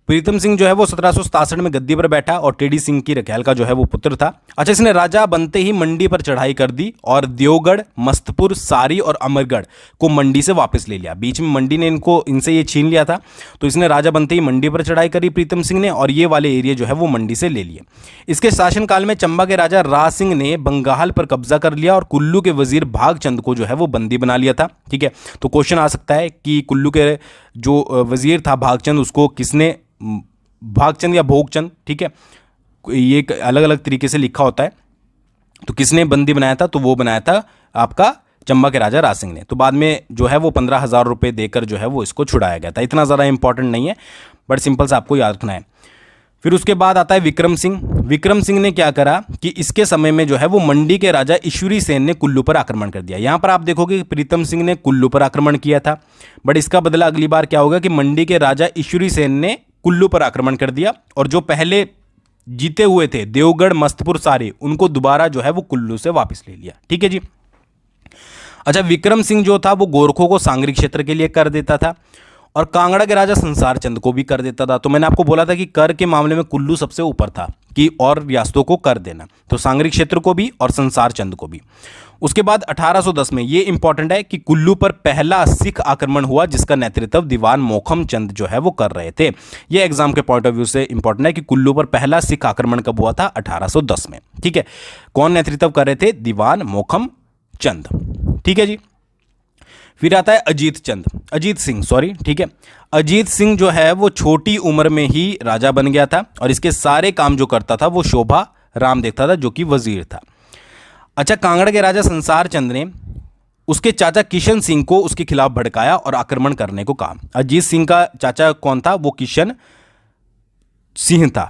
प्रीतम सिंह जो है वो 1767 में गद्दी पर बैठा और टेडी सिंह की रखैल का जो है वो पुत्र था। अच्छा, इसने राजा बनते ही मंडी पर चढ़ाई कर दी और देवगढ़, मस्तपुर, सारी और अमरगढ़ को मंडी से वापस ले लिया। बीच में मंडी ने इनसे ये छीन लिया था, तो इसने राजा बनते ही मंडी पर चढ़ाई करी प्रीतम सिंह ने, और ये वाले एरिया जो है वो मंडी से ले लिए। इसके शासनकाल में चंबा के राजा राज सिंह ने बंगाल पर कब्जा कर लिया और कुल्लू के वजीर भागचंद को जो है वो बंदी बना लिया था, ठीक है। तो क्वेश्चन आ सकता है कि कुल्लू के जो वजीर था भागचंद, उसको किसने, भागचंद या भोगचंद, ठीक है, ये एक अलग अलग तरीके से लिखा होता है, तो किसने बंदी बनाया था? तो वो बनाया था आपका चंबा के राजा राज सिंह ने। तो बाद में जो है वो 15,000 रुपये देकर जो है वो इसको छुड़ाया गया था। इतना ज़्यादा इंपॉर्टेंट नहीं है, बट सिंपल से आपको याद रखना है। फिर उसके बाद आता है विक्रम सिंह। विक्रम सिंह ने क्या करा कि इसके समय में जो है वो मंडी के राजा ईश्वरी सेन ने कुल्लू पर आक्रमण कर दिया। यहां पर आप देखोगे कि प्रीतम सिंह ने कुल्लू पर आक्रमण किया था, बट इसका बदला अगली बार क्या होगा कि मंडी के राजा ईश्वरी सेन ने कुल्लू पर आक्रमण कर दिया, और जो पहले जीते हुए थे देवगढ़, मस्तपुर, सारी, उनको दोबारा जो है वो कुल्लू से वापस ले लिया, ठीक है जी। अच्छा, विक्रम सिंह जो था वो गोरखों को सांगरी क्षेत्र के लिए कर देता था और कांगड़ा के राजा संसार चंद को भी कर देता था। तो मैंने आपको बोला था कि कर के मामले में कुल्लू सबसे ऊपर था कि और रियासतों को कर देना, तो सांगरी क्षेत्र को भी और संसार चंद को भी। उसके बाद 1810 में ये इंपॉर्टेंट है कि कुल्लू पर पहला सिख आक्रमण हुआ, जिसका नेतृत्व दीवान मोखम चंद जो है वो कर रहे थे। ये एग्जाम के पॉइंट ऑफ व्यू से इंपॉर्टेंट है कि कुल्लू पर पहला सिख आक्रमण कब हुआ था? 1810 में, ठीक है। कौन नेतृत्व कर रहे थे? दीवान मोखम चंद, ठीक है जी। फिर आता है अजीत सिंह, सॉरी, ठीक है। अजीत सिंह जो है वो छोटी उम्र में ही राजा बन गया था और इसके सारे काम जो करता था वो शोभा राम देखता था, जो कि वजीर था। अच्छा, कांगड़ा के राजा संसार चंद ने उसके चाचा किशन सिंह को उसके खिलाफ भड़काया और आक्रमण करने को कहा। अजीत सिंह का चाचा कौन था? वो किशन सिंह था।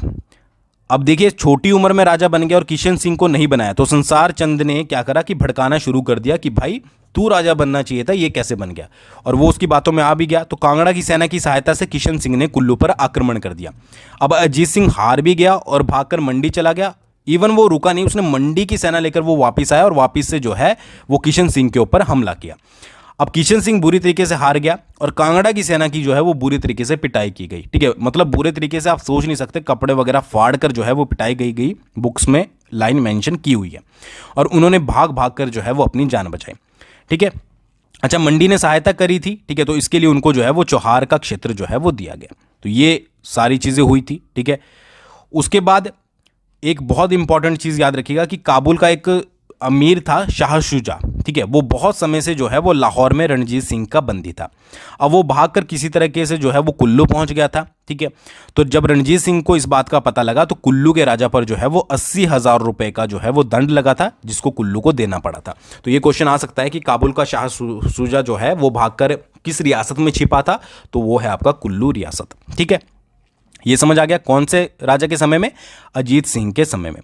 अब देखिए, छोटी उम्र में राजा बन गया और किशन सिंह को नहीं बनाया, तो संसार चंद ने क्या करा कि भड़काना शुरू कर दिया कि भाई तू राजा बनना चाहिए था, ये कैसे बन गया, और वो उसकी बातों में आ भी गया। तो कांगड़ा की सेना की सहायता से किशन सिंह ने कुल्लू पर आक्रमण कर दिया। अब अजीत सिंह हार भी गया और भागकर मंडी चला गया। इवन वो रुका नहीं, उसने मंडी की सेना लेकर वो वापस आया और वापस से जो है वो किशन सिंह के ऊपर हमला किया। अब किशन सिंह बुरी तरीके से हार गया और कांगड़ा की सेना की जो है वो बुरी तरीके से पिटाई की गई, ठीक है। मतलब बुरे तरीके से आप सोच नहीं सकते, कपड़े वगैरह फाड़ कर जो है वो पिटाई गई बुक्स में लाइन मेंशन की हुई है, और उन्होंने भाग भाग कर जो है वो अपनी जान बचाई, ठीक है। अच्छा, मंडी ने सहायता करी थी, ठीक है, तो इसके लिए उनको जो है वो चौहार का क्षेत्र जो है वो दिया गया। तो ये सारी चीज़ें हुई थी, ठीक है। उसके बाद एक बहुत इंपॉर्टेंट चीज़ याद रखिएगा कि काबुल का एक अमीर था शाह शुजा, ठीक है, वो बहुत समय से जो है वो लाहौर में रणजीत सिंह का बंदी था। अब वो भागकर किसी तरीके से जो है वो कुल्लू पहुंच गया था, ठीक है। तो जब रणजीत सिंह को इस बात का पता लगा तो कुल्लू के राजा पर जो है वो 80,000 रुपए का जो है वो दंड लगा था, जिसको कुल्लू को देना पड़ा था। तो ये क्वेश्चन आ सकता है कि काबुल का शाह शुजा जो है वो भागकर किस रियासत में छिपा था? तो वो है आपका कुल्लू रियासत, ठीक है। ये समझ आ गया कौन से राजा के समय में? अजीत सिंह के समय में।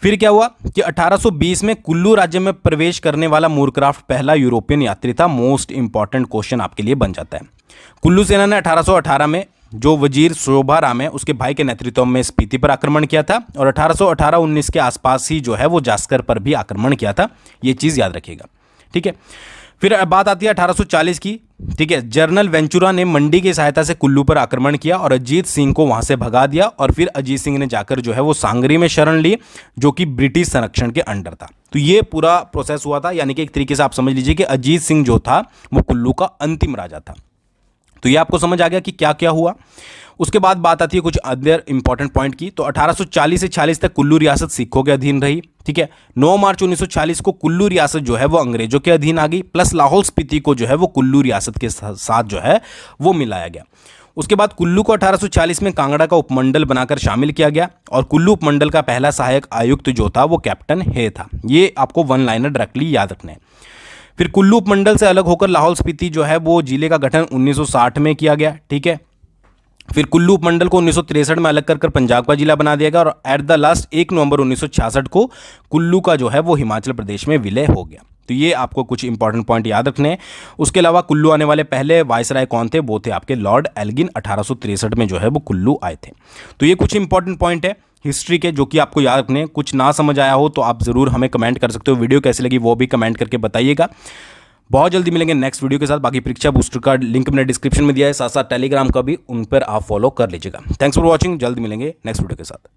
फिर क्या हुआ कि 1820 में कुल्लू राज्य में प्रवेश करने वाला मूरक्राफ्ट पहला यूरोपियन यात्री था। मोस्ट इंपॉर्टेंट क्वेश्चन आपके लिए बन जाता है। कुल्लू सेना ने 1818 में जो वजीर शोभा राम है उसके भाई के नेतृत्व में स्पीति पर आक्रमण किया था, और 1818-19 के आसपास ही जो है वो जास्कर पर भी आक्रमण किया था। ये चीज़ याद रखिएगा, ठीक है। फिर बात आती है 1840 की, ठीक है। जनरल वेंचुरा ने मंडी की सहायता से कुल्लू पर आक्रमण किया और अजीत सिंह को वहां से भगा दिया, और फिर अजीत सिंह ने जाकर जो है वो सांगरी में शरण ली, जो कि ब्रिटिश संरक्षण के अंडर था। तो ये पूरा प्रोसेस हुआ था, यानी कि एक तरीके से आप समझ लीजिए कि अजीत सिंह जो था वो कुल्लू का अंतिम राजा था। तो ये आपको समझ आ गया कि क्या क्या हुआ। उसके बाद बात आती है कुछ अदर इंपॉर्टेंट पॉइंट की। तो 1840 से 40 तक कुल्लू रियासत सिखों के अधीन रही, ठीक है। 9 मार्च 1940 को कुल्लू रियासत जो है वो अंग्रेजों के अधीन आ गई, प्लस लाहौल स्पीति को जो है वो कुल्लू रियासत के साथ जो है वो मिलाया गया। उसके बाद कुल्लू को 1840 में कांगड़ा का उपमंडल बनाकर शामिल किया गया, और कुल्लू उपमंडल का पहला सहायक आयुक्त जो था वो कैप्टन हे था। ये आपको वन लाइनर डायरेक्टली याद रखना है। फिर कुल्लू उपमंडल से अलग होकर लाहौल स्पीति जो है वो जिले का गठन 1960 में किया गया, ठीक है। फिर कुल्लू उपमंडल को 1963 में अलग कर पंजाब का जिला बना दिया गया, और एट द लास्ट 1 नवंबर 1966 को कुल्लू का जो है वो हिमाचल प्रदेश में विलय हो गया, तो ये आपको कुछ इंपॉर्टेंट पॉइंट याद रखने हैं। उसके अलावा कुल्लू आने वाले पहले वायसराय कौन थे? वो थे आपके लॉर्ड एल्गिन। 1863 में जो है वो कुल्लू आए थे। तो ये कुछ इंपॉर्टेंट पॉइंट है हिस्ट्री के जो कि आपको याद रखने हैं। कुछ ना समझ आया हो तो आप ज़रूर हमें कमेंट कर सकते हो। वीडियो कैसी लगी वो भी कमेंट करके बताइएगा। बहुत जल्दी मिलेंगे नेक्स्ट वीडियो के साथ। बाकी परीक्षा बूस्टर का लिंक मैंने डिस्क्रिप्शन में दिया है, साथ साथ टेलीग्राम का भी, उन पर आप फॉलो कर लीजिएगा। Thanks for watching. जल्द मिलेंगे नेक्स्ट वीडियो के साथ।